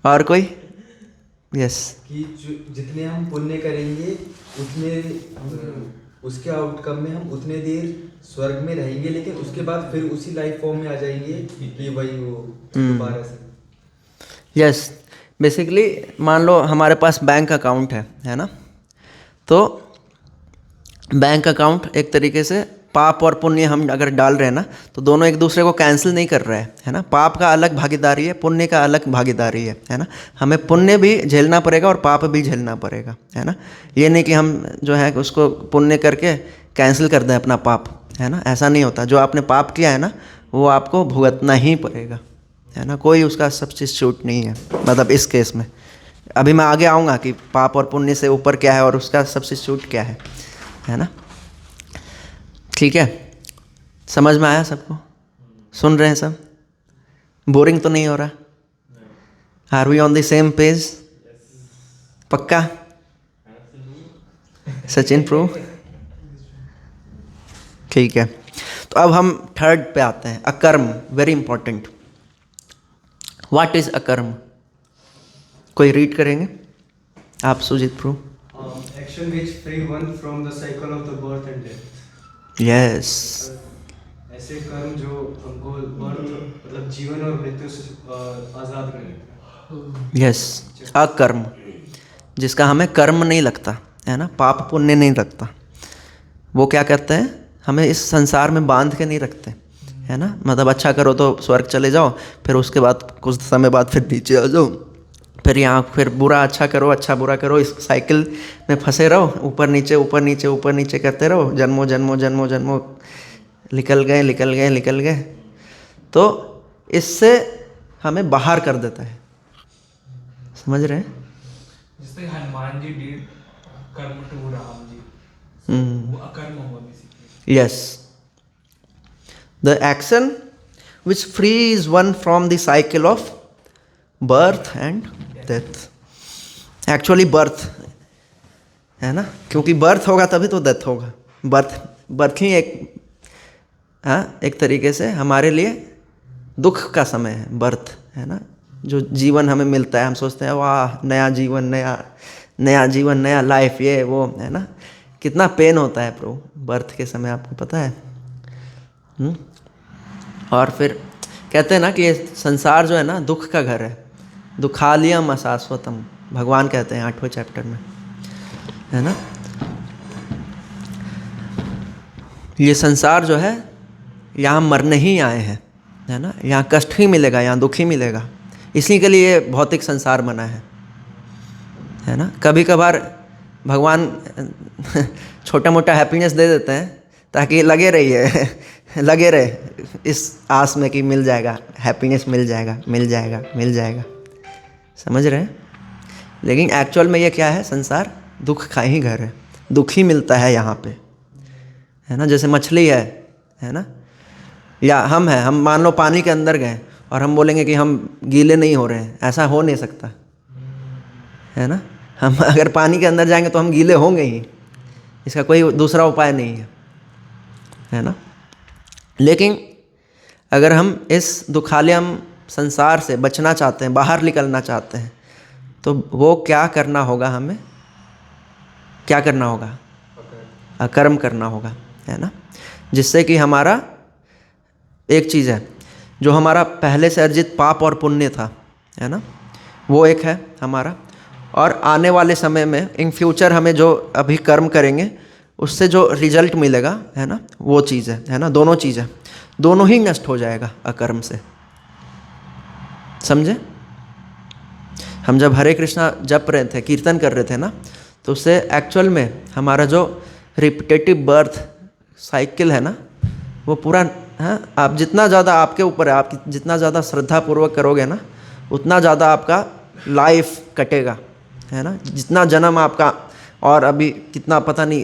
और कोई? यस, कि जितने हम पुण्य करेंगे उतने उसके आउटकम में हम उतने देर स्वर्ग में रहेंगे, लेकिन उसके बाद फिर उसी लाइफ फॉर्म में आ जाएंगे कि वही वो दोबारा से। यस, बेसिकली मान लो हमारे पास बैंक अकाउंट है ना, तो बैंक अकाउंट एक तरीके से पाप और पुण्य हम अगर डाल रहे हैं ना, तो दोनों एक दूसरे को कैंसिल नहीं कर रहे हैं, है ना। पाप का अलग भागीदारी है, पुण्य का अलग भागीदारी है ना। हमें पुण्य भी झेलना पड़ेगा और पाप भी झेलना पड़ेगा, है ना। ये नहीं कि हम जो है उसको पुण्य करके कैंसिल कर दें अपना पाप, है ना, ऐसा नहीं होता। जो आपने पाप किया है ना, वो आपको भुगतना ही पड़ेगा, है ना, कोई उसका सब्स्टिट्यूट नहीं है, मतलब इस केस में। अभी मैं आगे आऊँगा कि पाप और पुण्य से ऊपर क्या है और उसका सब्स्टिट्यूट क्या है ना। ठीक है, समझ में आया सबको? सुन रहे हैं सब? बोरिंग तो नहीं हो रहा? Are we on the same page? पक्का? सचिन प्रो, ठीक है। तो अब हम थर्ड पे आते हैं, अकर्म, वेरी इंपॉर्टेंट। व्हाट इज अकर्म? कोई रीड करेंगे आप? सुजीत प्रो। Action which free one from the cycle of the birth and death. Yes, ऐसे कर्म जो हमको बर्थ मतलब जीवन और मृत्यु से आजाद कर देते हैं। यस, अकर्म, जिसका हमें कर्म नहीं लगता, है ना, पाप पुण्य नहीं लगता, वो क्या करते हैं, हमें इस संसार में बांध के नहीं रखते, है ना। मतलब अच्छा करो तो स्वर्ग चले जाओ, फिर उसके बाद कुछ समय बाद फिर नीचे आ जाओ, फिर यहाँ फिर बुरा अच्छा करो, अच्छा बुरा करो, इस साइकिल में फंसे रहो, ऊपर नीचे ऊपर नीचे ऊपर नीचे करते रहो, जन्मों जन्मों जन्मों जन्मों निकल गए निकल गए निकल गए। तो इससे हमें बाहर कर देता है, समझ रहे हैं? जैसे हनुमान जी डिड कर्म टू राम जी, वो अकर्म हुआ basically. Yes, the action which frees one from the cycle of birth and death. Actually birth है ना, क्योंकि बर्थ होगा तभी तो डेथ होगा। बर्थ ही एक तरीके से हमारे लिए दुख का समय है, बर्थ, है ना। जो जीवन हमें मिलता है, हम सोचते हैं वाह नया जीवन, नया जीवन, नया लाइफ, ये वो, है ना। कितना पेन होता है प्रो बर्थ के समय, आपको पता है? और फिर कहते हैं ना कि ये संसार जो है ना दुख का घर है, दुखालियम अशाश्वतम, भगवान कहते हैं 8वें चैप्टर में, है ना। ये संसार जो है यहाँ मरने ही आए हैं, है ना, यहाँ कष्ट ही मिलेगा, यहाँ दुख ही मिलेगा, इसी के लिए भौतिक संसार बना है ना। कभी कभार भगवान छोटा मोटा हैप्पीनेस दे देते हैं ताकि लगे रहे इस आस में कि मिल जाएगा हैप्पीनेस, मिल जाएगा मिल जाएगा मिल जाएगा, समझ रहे हैं? लेकिन एक्चुअल में ये क्या है, संसार दुख का ही घर है, दुख ही मिलता है यहाँ पे, है ना। जैसे मछली है ना, या हम मान लो पानी के अंदर गए और हम बोलेंगे कि हम गीले नहीं हो रहे हैं, ऐसा हो नहीं सकता, है ना। हम अगर पानी के अंदर जाएंगे तो हम गीले होंगे ही, इसका कोई दूसरा उपाय नहीं है ना। लेकिन अगर हम इस दुखालयम संसार से बचना चाहते हैं, बाहर निकलना चाहते हैं, तो वो क्या करना होगा, हमें क्या करना होगा, अकर्म करना होगा, है ना। जिससे कि हमारा एक चीज़ है, जो हमारा पहले से अर्जित पाप और पुण्य था, है ना, वो एक है हमारा, और आने वाले समय में इन फ्यूचर हमें जो अभी कर्म करेंगे उससे जो रिजल्ट मिलेगा, है ना, वो चीज़ है ना। दोनों चीज़ें, दोनों ही नष्ट हो जाएगा अकर्म से, समझे। हम जब हरे कृष्णा जप रहे थे, कीर्तन कर रहे थे ना, तो उससे एक्चुअल में हमारा जो रिपीटेटिव बर्थ साइकिल है ना, वो पूरा है। आप जितना ज़्यादा, आपके ऊपर है, आप जितना ज़्यादा श्रद्धापूर्वक करोगे ना, उतना ज़्यादा आपका लाइफ कटेगा, है ना। जितना जन्म आपका, और अभी कितना पता नहीं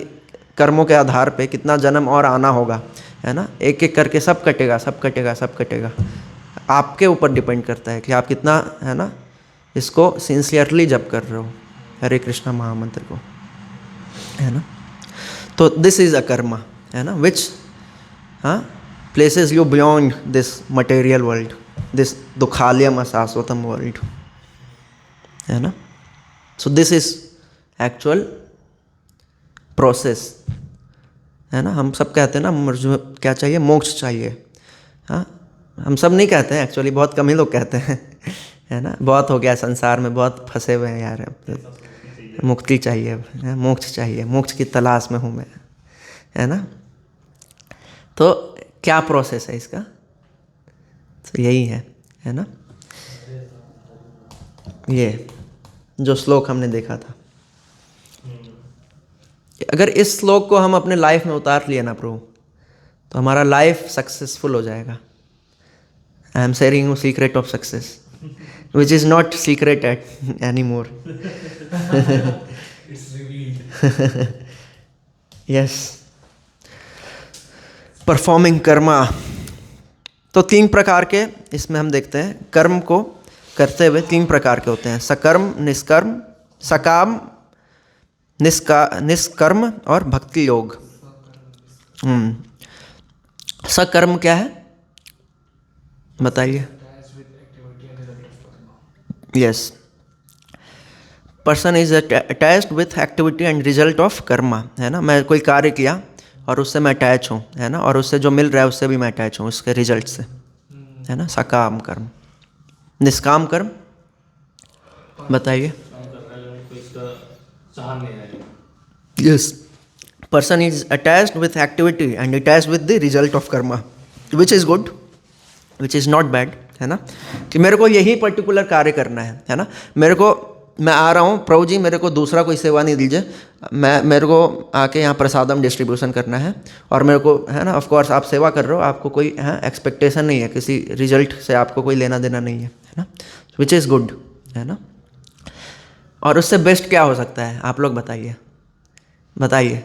कर्मों के आधार पे कितना जन्म और आना होगा, है ना, एक एक करके सब कटेगा, सब कटेगा, सब कटेगा। आपके ऊपर डिपेंड करता है कि आप कितना, है ना, इसको सिंसियरली जप कर रहे हो हरे कृष्णा महामंत्र को, है ना। तो दिस इज़ अकर्मा, है ना, which places you beyond this material world, this dukhalayam ashashvatam world, है ना। So this is actual process, है ना। हम सब कहते हैं ना, मुझे क्या चाहिए, मोक्ष चाहिए, हाँ। हम सब नहीं कहते हैं एक्चुअली, बहुत कम ही लोग कहते हैं, है ना। बहुत हो गया संसार में, बहुत फंसे हुए हैं यार, मुक्ति चाहिए, मोक्ष चाहिए, मोक्ष की तलाश में हूँ मैं, है ना। तो क्या प्रोसेस है इसका, तो यही है ना। ये जो श्लोक हमने देखा था, अगर इस श्लोक को हम अपने लाइफ में उतार लिए ना प्रभु, तो हमारा लाइफ सक्सेसफुल हो जाएगा। I am sharing secret of success which is not secret any more. Yes, performing Karma. तो 3 प्रकार के इसमें हम देखते हैं, कर्म को करते हुए 3 प्रकार के होते हैं, सकर्म, निष्कर्म, सकाम, निष्कर्म और भक्ति योग। सकर्म क्या है बताइए। Yes, person is attached with activity and result of Karma, है ना। मैं कोई कार्य किया और उससे मैं अटैच हूँ, है ना, और उससे जो मिल रहा है उससे भी मैं अटैच हूँ, उसके रिजल्ट से, है ना, सकाम कर्म। निष्काम कर्म बताइए। Yes, person is attached with activity and attached with the result of Karma, which is good, which is not bad, है ना। कि मेरे को यही पर्टिकुलर कार्य करना है ना, मेरे को, मैं आ रहा हूँ प्रभु जी, मेरे को दूसरा कोई सेवा नहीं दीजिए, मेरे को आके यहाँ प्रसादम डिस्ट्रीब्यूशन करना है, और मेरे को, है ना, ऑफ कोर्स आप सेवा कर रहे हो, आपको कोई एक्सपेक्टेशन नहीं है, किसी रिजल्ट से आपको कोई लेना देना नहीं है ना, विच इज़ गुड, है ना। और उससे बेस्ट क्या हो सकता है, आप लोग बताइए, बताइए।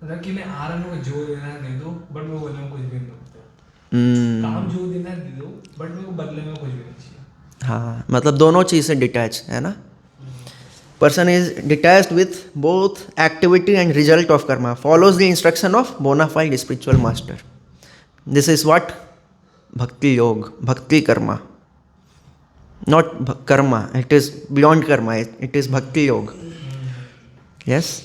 मतलब कि मैं आ रहा हूँ, जो देना है दे दो, बट मैं बदले में कुछ भी नहीं दूंगा। काम जो देना है दे दो, बट मेरे को बदले में कुछ भी नहीं चाहिए। हाँ, मतलब दोनों चीज़ से डिटैच, है ना। Person is detached with both activity and result of karma, follows the instruction of bona fide spiritual master. This is what, bhakti yoga, bhakti karma, not karma, it is beyond karma, it is bhakti yoga. Yes,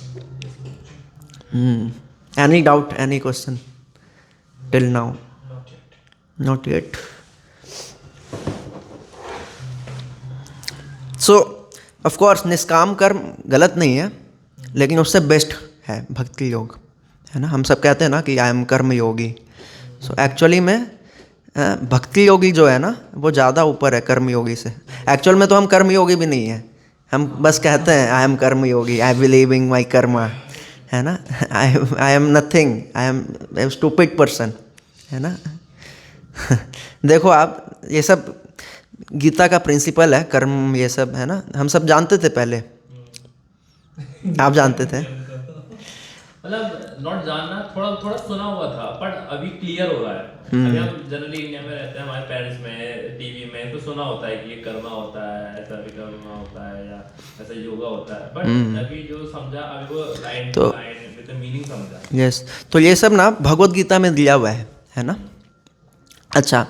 any doubt, any question till now? Not yet. So of course निष्काम कर्म गलत नहीं है, लेकिन उससे best है भक्ति योग, है ना। हम सब कहते हैं ना कि आई एम कर्म योगी, सो एक्चुअली में भक्ति योगी जो है ना, वो ज़्यादा ऊपर है कर्म योगी से। एक्चुअल में तो हम कर्म योगी भी नहीं है, हम बस कहते हैं आई एम कर्म योगी, आई बिलीविंग माई कर्मा, है ना। I am nothing, I am stupid person, है ना। देखो आप, ये सब गीता का प्रिंसिपल है, कर्म ये सब, है ना। हम सब जानते थे पहले, आप जानते थे, मतलब नॉट जानना, थोड़ा थोड़ा सुना हुआ था, बट अभी क्लियर हो रहा है। अभी हम जनरली इंडिया में रहते हैं, हमारे पेरेंट्स में, टीवी में तो सुना होता है कि ये कर्मा होता है, ऐसा भी कर्मा होता है, या ऐसा योगा होता है, बट अभी जो समझा, अभी वो line to line with the meaning समझा। यस, तो ये सब ना भगवत गीता में दिया हुआ है ना। अच्छा,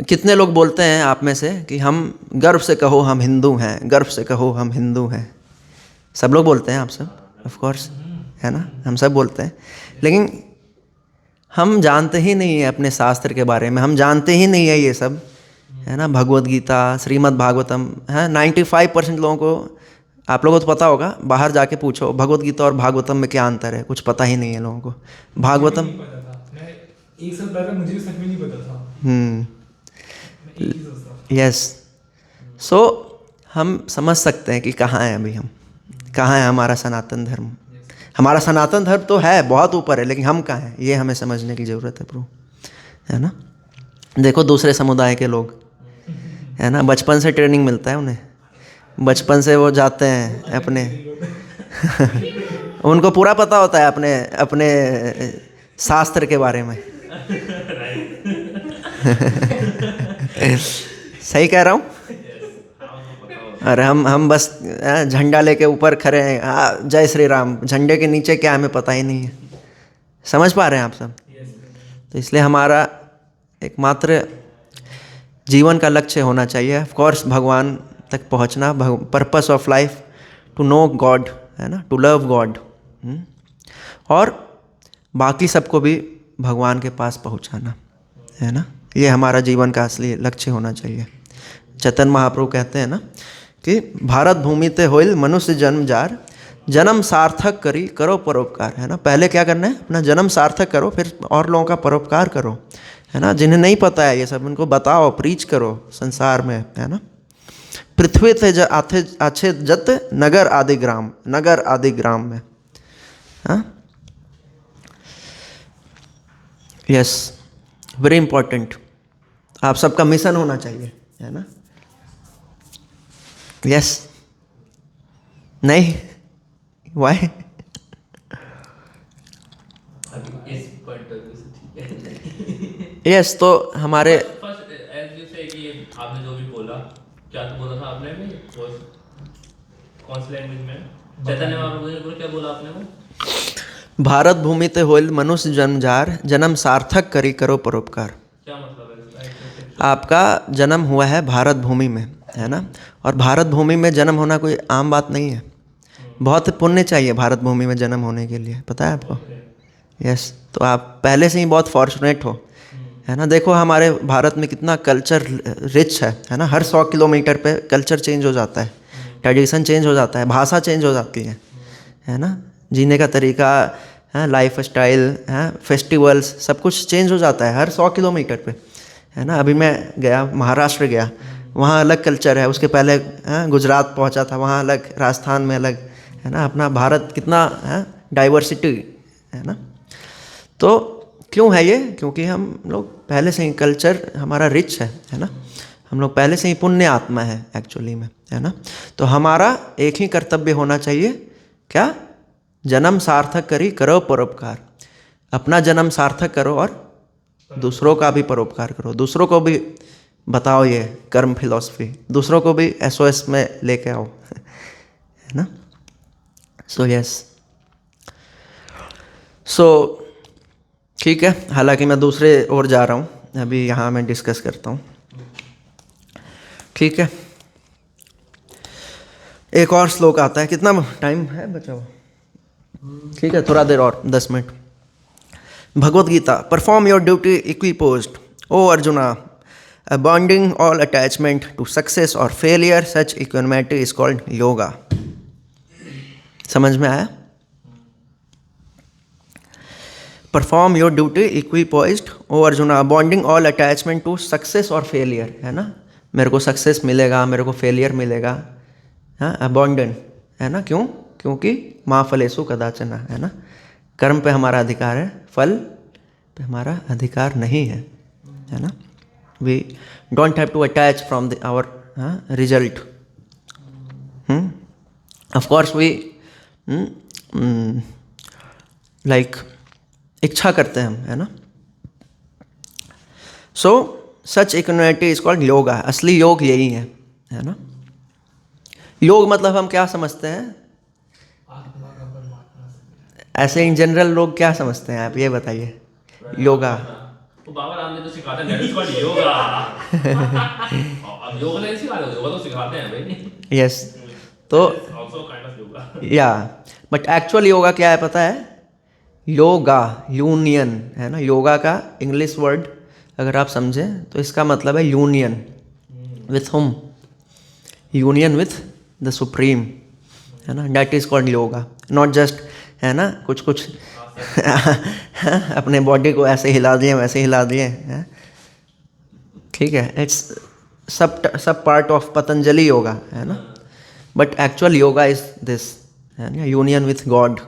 कितने लोग बोलते हैं आप में से कि हम गर्व से कहो हम हिंदू हैं, गर्व से कहो हम हिंदू हैं? सब लोग बोलते हैं, आप सब ऑफ कोर्स, है ना, हम सब बोलते हैं, लेकिन हम जानते ही नहीं है अपने शास्त्र के बारे में, हम जानते ही नहीं है ये सब, है ना। भगवत गीता, श्रीमद् भागवतम है, 95% लोगों को, आप लोगों को तो पता होगा, बाहर जाके पूछो भगवत गीता और भागवतम में क्या अंतर है, कुछ पता ही नहीं है लोगों को। भागवतम, मुझे भी नहीं पता था, मैं एक साल पहले मुझे भी सच में नहीं पता था, मैं एक ही सोचता था। यस, सो हम समझ सकते हैं कि कहाँ है अभी हम, कहाँ है हमारा सनातन धर्म। हमारा सनातन धर्म तो है बहुत ऊपर है, लेकिन हम कहाँ हैं, ये हमें समझने की ज़रूरत है ब्रो, है ना। देखो दूसरे समुदाय के लोग, है ना, बचपन से ट्रेनिंग मिलता है उन्हें, बचपन से वो जाते हैं अपने उनको पूरा पता होता है अपने अपने शास्त्र के बारे में सही कह रहा हूँ। अरे हम बस झंडा लेके ऊपर खड़े हैं, जय श्री राम, झंडे के नीचे क्या है हमें पता ही नहीं है। समझ पा रहे हैं आप सब? तो इसलिए हमारा एकमात्र जीवन का लक्ष्य होना चाहिए ऑफ कोर्स भगवान तक पहुंचना, purpose of life to know God, है ना, टू लव गॉड, और बाकी सबको भी भगवान के पास पहुंचाना, है ना। ये हमारा जीवन का असली लक्ष्य होना चाहिए। चैतन्य महाप्रभु कहते हैं ना कि भारत भूमि ते होइल मनुष्य जन्म जार, जन्म सार्थक करी करो परोपकार, है ना। पहले क्या करना है, अपना जन्म सार्थक करो, फिर और लोगों का परोपकार करो, है ना। जिन्हें नहीं पता है ये सब, उनको बताओ, प्रीच करो संसार में, है ना। पृथ्वी थे अच्छे जत नगर आदि ग्राम, नगर आदि ग्राम में, हाँ, यस, वेरी इंपॉर्टेंट। आप सबका मिशन होना चाहिए, है ना। यस, नहीं, वाई? अभी इस पॉइंट ऑफ व्यू से ठीक है। यस, तो हमारे फर्स्ट एज यू से कि आपने जो भी बोला, क्या तो बोला था आपने में, कौन सी लैंग्वेज में? चैतन्य महाप्रभु ने बोला, क्या बोला आपने वो? भारत भूमि ते होइल मनुष्य जन्म जार, जन्म सार्थक करी करो परोपकार। क्या मतलब है इसका? आपका जन्म हुआ है भारत भूमि में, है ना, और भारत भूमि में जन्म होना कोई आम बात नहीं है। बहुत पुण्य चाहिए भारत भूमि में जन्म होने के लिए, पता है आपको? यस, तो आप पहले से ही बहुत फॉर्चुनेट हो, है ना। देखो हमारे भारत में कितना कल्चर रिच है ना। हर 100 किलोमीटर पे कल्चर चेंज हो जाता है, ट्रेडिशन चेंज हो जाता है, भाषा चेंज हो जाती है ना, जीने का तरीका, है, लाइफ स्टाइल, है, फेस्टिवल्स, सब कुछ चेंज हो जाता है हर 100 किलोमीटर पे, है ना। अभी मैं गया, महाराष्ट्र गया, वहाँ अलग कल्चर है, उसके पहले गुजरात पहुँचा था, वहाँ अलग, राजस्थान में अलग, है ना। अपना भारत कितना है, डाइवर्सिटी, है ना। तो क्यों है ये? क्योंकि हम लोग पहले से ही कल्चर हमारा रिच है ना। हम लोग पहले से ही पुण्य आत्मा है एक्चुअली में, है ना। तो हमारा एक ही कर्तव्य होना चाहिए, क्या? जन्म सार्थक करी करो परोपकार। अपना जन्म सार्थक करो और दूसरों का भी परोपकार करो, दूसरों को भी बताओ ये कर्म फिलॉसफी, दूसरों को भी SOS में लेके आओ, है ना। सो यस, सो ठीक है, हालांकि मैं दूसरे ओर जा रहा हूँ, अभी यहाँ मैं डिस्कस करता हूँ, ठीक है। एक और श्लोक आता है, कितना टाइम है बचा हुआ? ठीक है, थोड़ा देर और, 10 मिनट। Bhagavad Gita, perform your duty equipoised, O Arjuna, abandoning all attachment to success और failure, such equanimity is called yoga. समझ में आया? Perform your duty equipoised, O Arjuna, abandoning all attachment to success और फेलियर, है ना। मेरे को सक्सेस मिलेगा, मेरे को फेलियर मिलेगा, हाँ, अबॉन्डन, है ना। क्यों? क्योंकि माँ फलेषु कदाचन, है ना। कर्म पे हमारा अधिकार है, फल पे हमारा अधिकार नहीं है ना। We don't have to attach from our result. Of course we like इच्छा करते हैं हम, है ना। So such equanimity is called yoga. असली योग यही है ना। योग मतलब हम क्या समझते हैं ऐसे इन जनरल, लोग क्या समझते हैं, आप ये बताइए। योगा तो बाबा रामदेव तो सिखाते हैं, that is called योगा। अब योगा नहीं सिखाते, योगा तो सिखाते हैं भाई। यस, तो also kind of योगा। या बट एक्चुअल योगा क्या है पता है? योगा यूनियन, है ना। योगा का इंग्लिश वर्ड अगर आप समझें तो इसका मतलब है union with home, union with the supreme, है ना। That is called yoga. Not just, है ना, कुछ कुछ अपने बॉडी को ऐसे हिला दिए वैसे हिला दिए, हैं, ठीक है। इट्स सब पार्ट ऑफ पतंजलि योगा, है ना। But actual yoga is this, है ना, यूनियन विथ गॉड,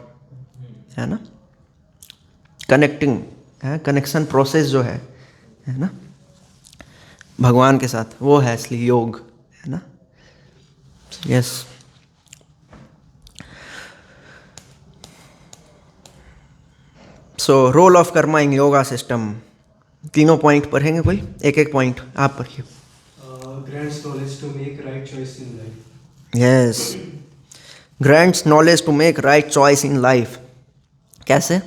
है ना। कनेक्टिंग है, कनेक्शन प्रोसेस जो है ना भगवान के साथ, वो है इसलिए योग, है ना। Yes. So role of karma in yoga system, तीनों पॉइंट पढ़ेंगे, कोई एक एक पॉइंट आप पढ़िए। grants knowledge to make right choice in life. Yes, grants knowledge to make right choice in life. कैसे?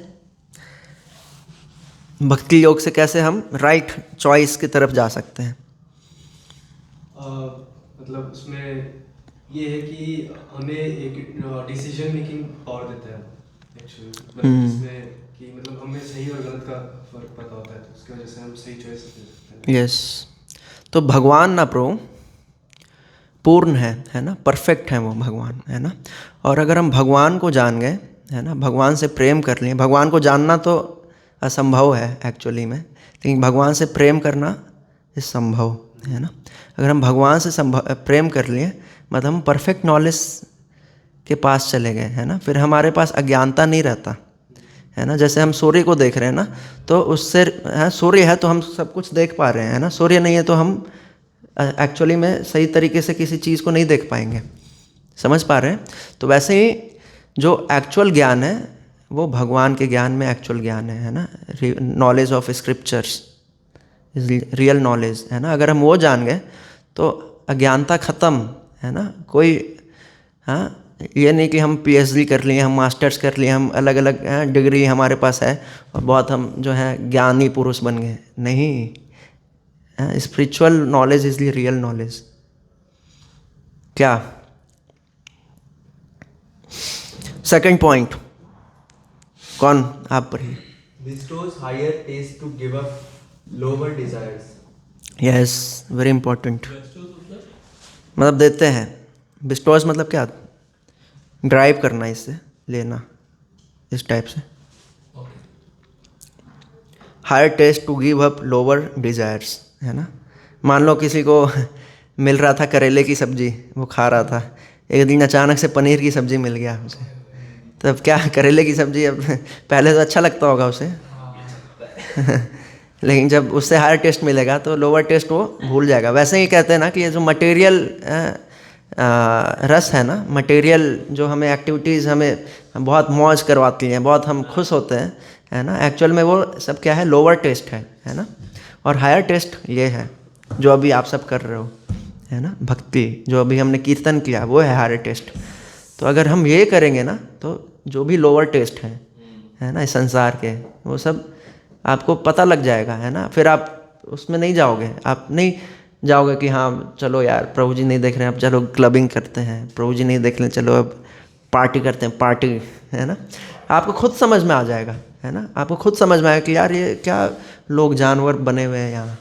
भक्ति योग से कैसे हम राइट चॉइस की तरफ जा सकते हैं? मतलब उसमें ये है कि हमें एक डिसीजन मेकिंग पावर देता है एक्चुअली, मतलब इसमें कि मतलब हमें सही और गलत का फर्क पता होता है, तो उसकी वजह से हम सही चॉइस ले सकते हैं। यस, तो भगवान ना प्रभु पूर्ण है ना, परफेक्ट है वो भगवान, है ना। और अगर हम भगवान को जान गए, है ना, भगवान से प्रेम कर लिए, भगवान को जानना तो असंभव है एक्चुअली में, लेकिन भगवान से प्रेम करना इस संभव, है ना। अगर हम भगवान से प्रेम कर लिए मतलब हम परफेक्ट नॉलेज के पास चले गए, है ना। फिर हमारे पास अज्ञानता नहीं रहता, है ना। जैसे हम सूर्य को देख रहे हैं ना, तो उससे सूर्य है तो हम सब कुछ देख पा रहे हैं, है ना। सूर्य नहीं है तो हम एक्चुअली में सही तरीके से किसी चीज़ को नहीं देख पाएंगे, समझ पा रहे हैं। तो वैसे ही जो एक्चुअल ज्ञान है वो भगवान के ज्ञान में एक्चुअल ज्ञान है ना। Knowledge of scriptures is real knowledge, है ना। अगर हम वो जान गए तो अज्ञानता ख़त्म, है ना। कोई ये नहीं कि हम PhD कर लिए, हम मास्टर्स कर लिए, हम अलग अलग डिग्री हमारे पास है और बहुत हम जो है ज्ञानी पुरुष बन गए, नहीं। Spiritual knowledge is the real knowledge. क्या? सेकंड पॉइंट कौन, आप पढ़िए। bestows higher taste to give up lower desires. Yes, very important. मतलब देते हैं, बिस्टोज मतलब क्या, ड्राइव करना, इससे लेना, इस टाइप से। Higher taste to give up lower desires, है ना। मान लो किसी को मिल रहा था करेले की सब्जी, वो खा रहा था, एक दिन अचानक से पनीर की सब्जी मिल गया उसे, तब क्या करेले की सब्जी अब पहले तो अच्छा लगता होगा उसे लेकिन जब उससे हायर टेस्ट मिलेगा तो लोअर टेस्ट वो भूल जाएगा। वैसे ही कहते हैं ना कि ये जो मटेरियल रस है ना, मटेरियल जो हमें एक्टिविटीज़ हमें बहुत मौज करवाती हैं, बहुत हम खुश होते हैं, है ना, एक्चुअल में वो सब क्या है, लोअर टेस्ट है ना। और हायर टेस्ट ये है जो अभी आप सब कर रहे हो, है ना, भक्ति, जो अभी हमने कीर्तन किया, वो है हायर टेस्ट। तो अगर हम ये करेंगे ना तो जो भी लोअर टेस्ट है ना, इस संसार के, वो सब आपको पता लग जाएगा, है ना। फिर आप उसमें नहीं जाओगे, आप नहीं जाओगे कि हाँ चलो यार प्रभु जी नहीं देख रहे हैं, अब चलो क्लबिंग करते हैं, प्रभु जी नहीं देख रहे, चलो अब पार्टी करते हैं, पार्टी, है ना। आपको खुद समझ में आ जाएगा, है ना, आपको खुद समझ में आएगा कि यार ये क्या लोग जानवर बने हुए हैं यहाँ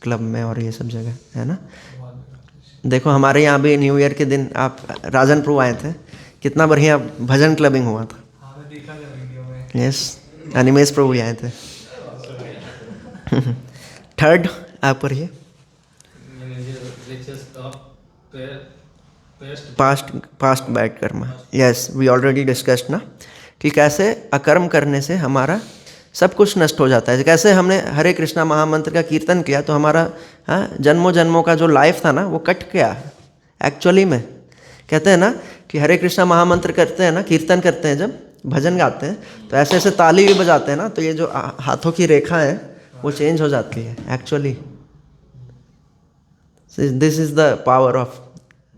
क्लब में और ये सब जगह, है ना। देखो हमारे यहाँ भी न्यू ईयर के दिन आप राजन प्रभु आए थे, कितना बढ़िया भजन क्लबिंग हुआ था। यस, अनिमेश प्रभु आए थे। थर्ड आप पढ़िए। Past bad karma. Yes, we already discussed ना कि कैसे अकर्म करने से हमारा सब कुछ नष्ट हो जाता है। कैसे हमने हरे कृष्णा महामंत्र का कीर्तन किया तो हमारा जन्मों जन्मों का जो लाइफ था ना वो कट गया एक्चुअली में। कहते हैं ना कि हरे कृष्णा महामंत्र करते हैं ना, कीर्तन करते हैं जब, भजन गाते हैं तो ऐसे ऐसे ताली भी बजाते हैं ना, तो ये जो हाथों की रेखा है वो चेंज हो जाती है actually. This is the power of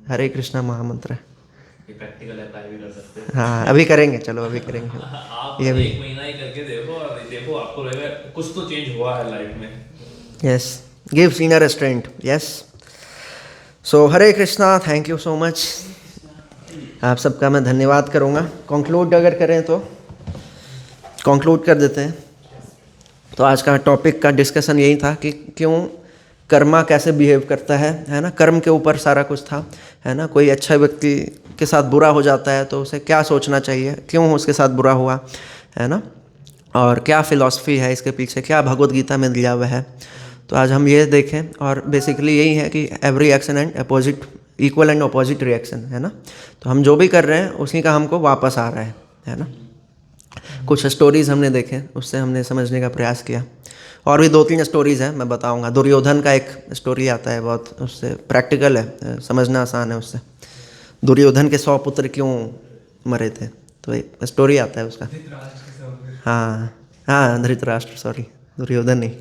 Hare Krishna mahamantra. ये प्रैक्टिकल अप्लाई भी कर सकते हैं। हाँ अभी करेंगे, चलो अभी करेंगे आप ये भी। 1 महीना ही करके देखो और देखो आपको लगेगा कुछ तो चेंज हुआ है लाइफ में। Yes, gives inner strength. Yes, so Hare Krishna, thank you so much. आप सबका मैं धन्यवाद करूँगा। कंक्लूड अगर करें तो कंक्लूड कर देते हैं। तो आज का टॉपिक का डिस्कशन यही था कि क्यों कर्मा कैसे बिहेव करता है ना। कर्म के ऊपर सारा कुछ था, है ना। कोई अच्छा व्यक्ति के साथ बुरा हो जाता है तो उसे क्या सोचना चाहिए, क्यों उसके साथ बुरा हुआ, है ना, और क्या फिलॉसफी है इसके पीछे, क्या भगवत गीता में दिया हुआ है। तो आज हम ये देखें और बेसिकली यही है कि every action and opposite equal and opposite reaction, है ना। तो हम जो भी कर रहे हैं उसी का हमको वापस आ रहा है ना। कुछ स्टोरीज़ हमने देखे, उससे हमने समझने का प्रयास किया। और भी 2-3 स्टोरीज़ हैं, मैं बताऊंगा। दुर्योधन का एक स्टोरी आता है, बहुत उससे प्रैक्टिकल है, समझना आसान है उससे। दुर्योधन के 100 पुत्र क्यों मरे थे, तो एक स्टोरी आता है उसका। हाँ हाँ, धृतराष्ट्र, सॉरी, दुर्योधन नहीं।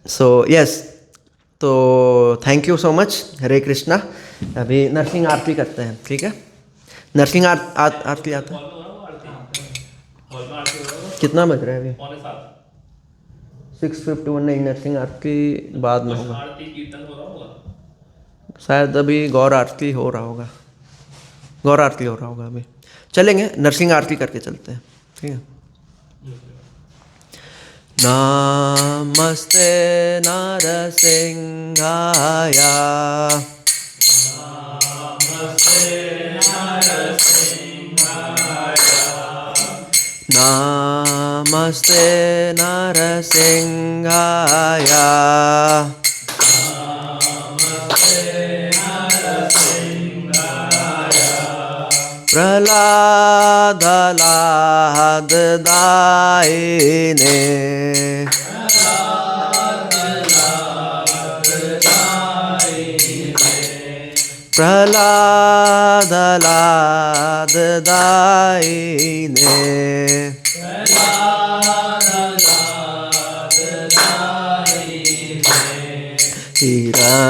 सो यस, तो थैंक यू सो मच। हरे कृष्णा। अभी नरसिंह आरती करते हैं, ठीक है। नरसिंह आरती आता है। कितना बज रहा है अभी? 6:51। नहीं, नरसिंह आरती बाद में होगा आरती कीर्तन हो रहा होगा शायद। अभी गौर आरती हो रहा होगा, गौर आरती हो रहा होगा अभी। चलेंगे, नरसिंह आरती करके चलते हैं, ठीक है। नमस्ते नरसिंहाय, नमस्ते नरसिंहाय, प्रह्लादलाहदायिने, प्रह्लादलाहदायिने, हिरण्यकाशिपूर्वक्षः,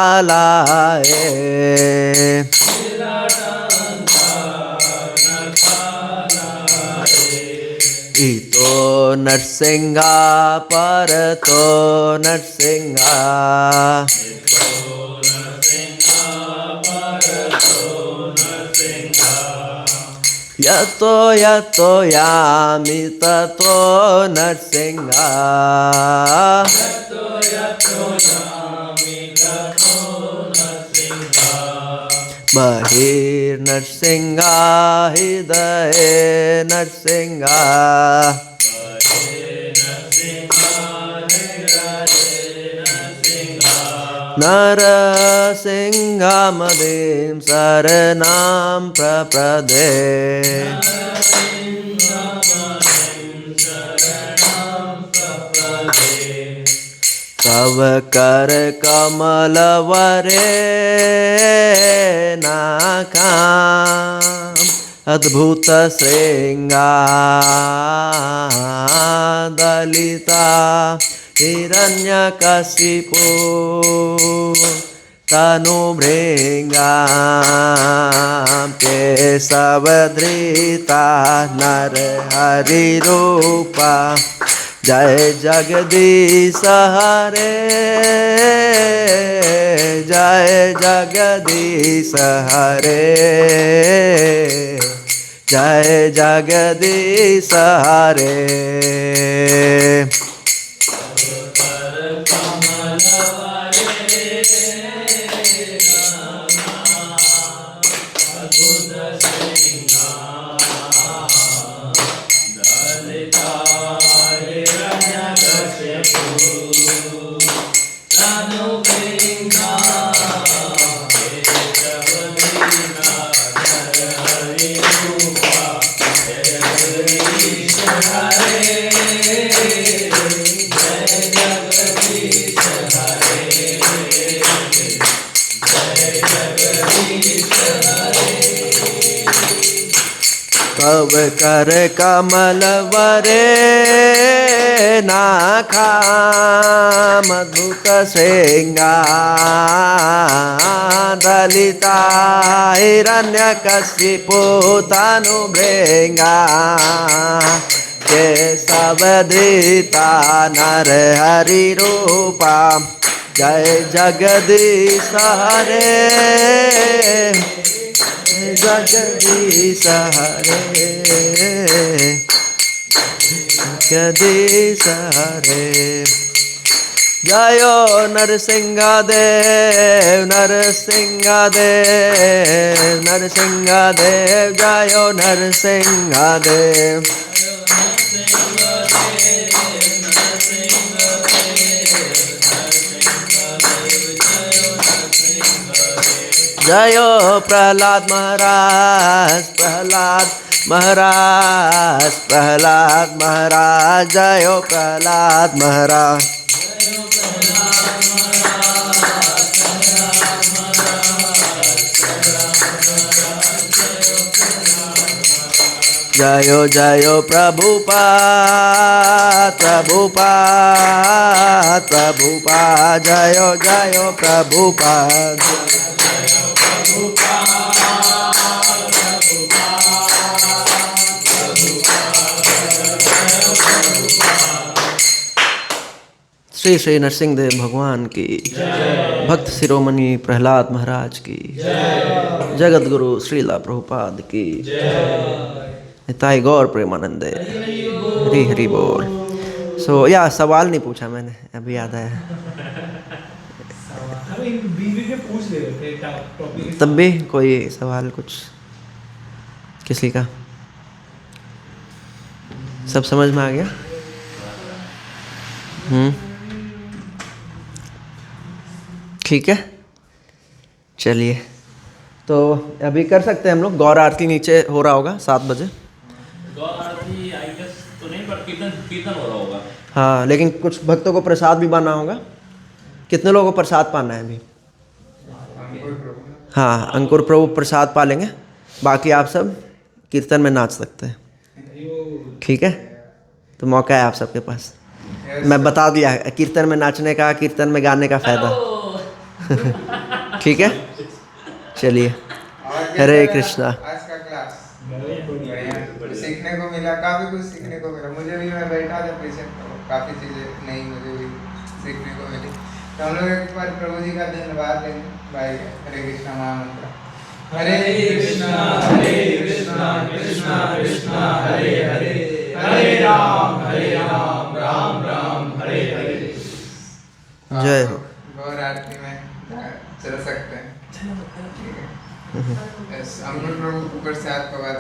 शीलटङ्कानखालाये, इतो नरसिंहा परतो नरसिंहा, यतो यतो यामि ततो नरसिंहा, बहिर्नरसिंहा हृदये नरसिंहा, नरसिंहमदिं शरणं प्रपदे, तव कर कमल वरे नाकाम, अद्भुत श्रृंगादलिता हिरण्यकशिपु तनुभृङ्गां केशवधृता नरहरिरूपा, जय जगदीश हरे, जय जगदीश हरे, जय जगदीश हरे। कव कर कमल वरे नाखा मधुत सिंगा दलिता हिरण्यकशिपु तनु भृंगा केशवधृता नर हरि रूपा जय जगदीश हरे जगदीश हरे जगदीश हरे जयो नरसिंहदेव नरसिंहदेव नरसिंहदेव जयो नरसिंहदेव जयो प्रहलाद महाराज प्रहलाद महाराज प्रहलाद महाराज जयो प्रहलाद महाराज जयो जयो प्रभुपाद प्रभुपाद प्रभुपाद जयो जयो प्रभुपाद श्री श्री नरसिंहदेव भगवान की भक्त शिरोमणि प्रहलाद महाराज की जगत गुरु श्रीला प्रभुपाद की निताई गौर प्रेमानंदे हरि हरि बोल। सो या सवाल नहीं पूछा मैंने, अभी याद आया। हम बीवी में पूछ ले रहे थे टॉपिक। तब भी कोई सवाल कुछ किसी का सब समझ में आ गया? ठीक है, चलिए तो अभी कर सकते हैं हम लोग। गौर आरती नीचे हो रहा होगा 7 बजे। गौर आरती आई गेस तो नहीं, पर कीर्तन कीर्तन हो रहा होगा। हाँ, लेकिन कुछ भक्तों को प्रसाद भी पाना होगा। कितने लोगों को प्रसाद पाना है अभी? हाँ, अंकुर प्रभु प्रसाद पा लेंगे, बाकी आप सब कीर्तन में नाच सकते हैं। ठीक है, तो मौका है आप सबके पास। मैं बता दिया कीर्तन में नाचने का, कीर्तन में गाने का फायदा। ठीक है, चलिए। हरे कृष्णा। आज का क्लास बढ़िया सीखने को मिला, काफी कुछ सीखने को मिला मुझे भी। मैं बैठा जब पेशेंट काफी चीजें नई मुझे भी सीखने को मिली। तो हम लोग एक बार प्रभु जी का धन्यवाद देंगे भाई। हरे कृष्णा महामंत्र। हरे कृष्णा कृष्णा कृष्णा हरे हरे, हरे राम राम राम हरे हरे। जय हो। गौर आरती में चल सकते हैं। ठीक है, अंकुर प्रभु ऊपर से हाथ पकड़ा।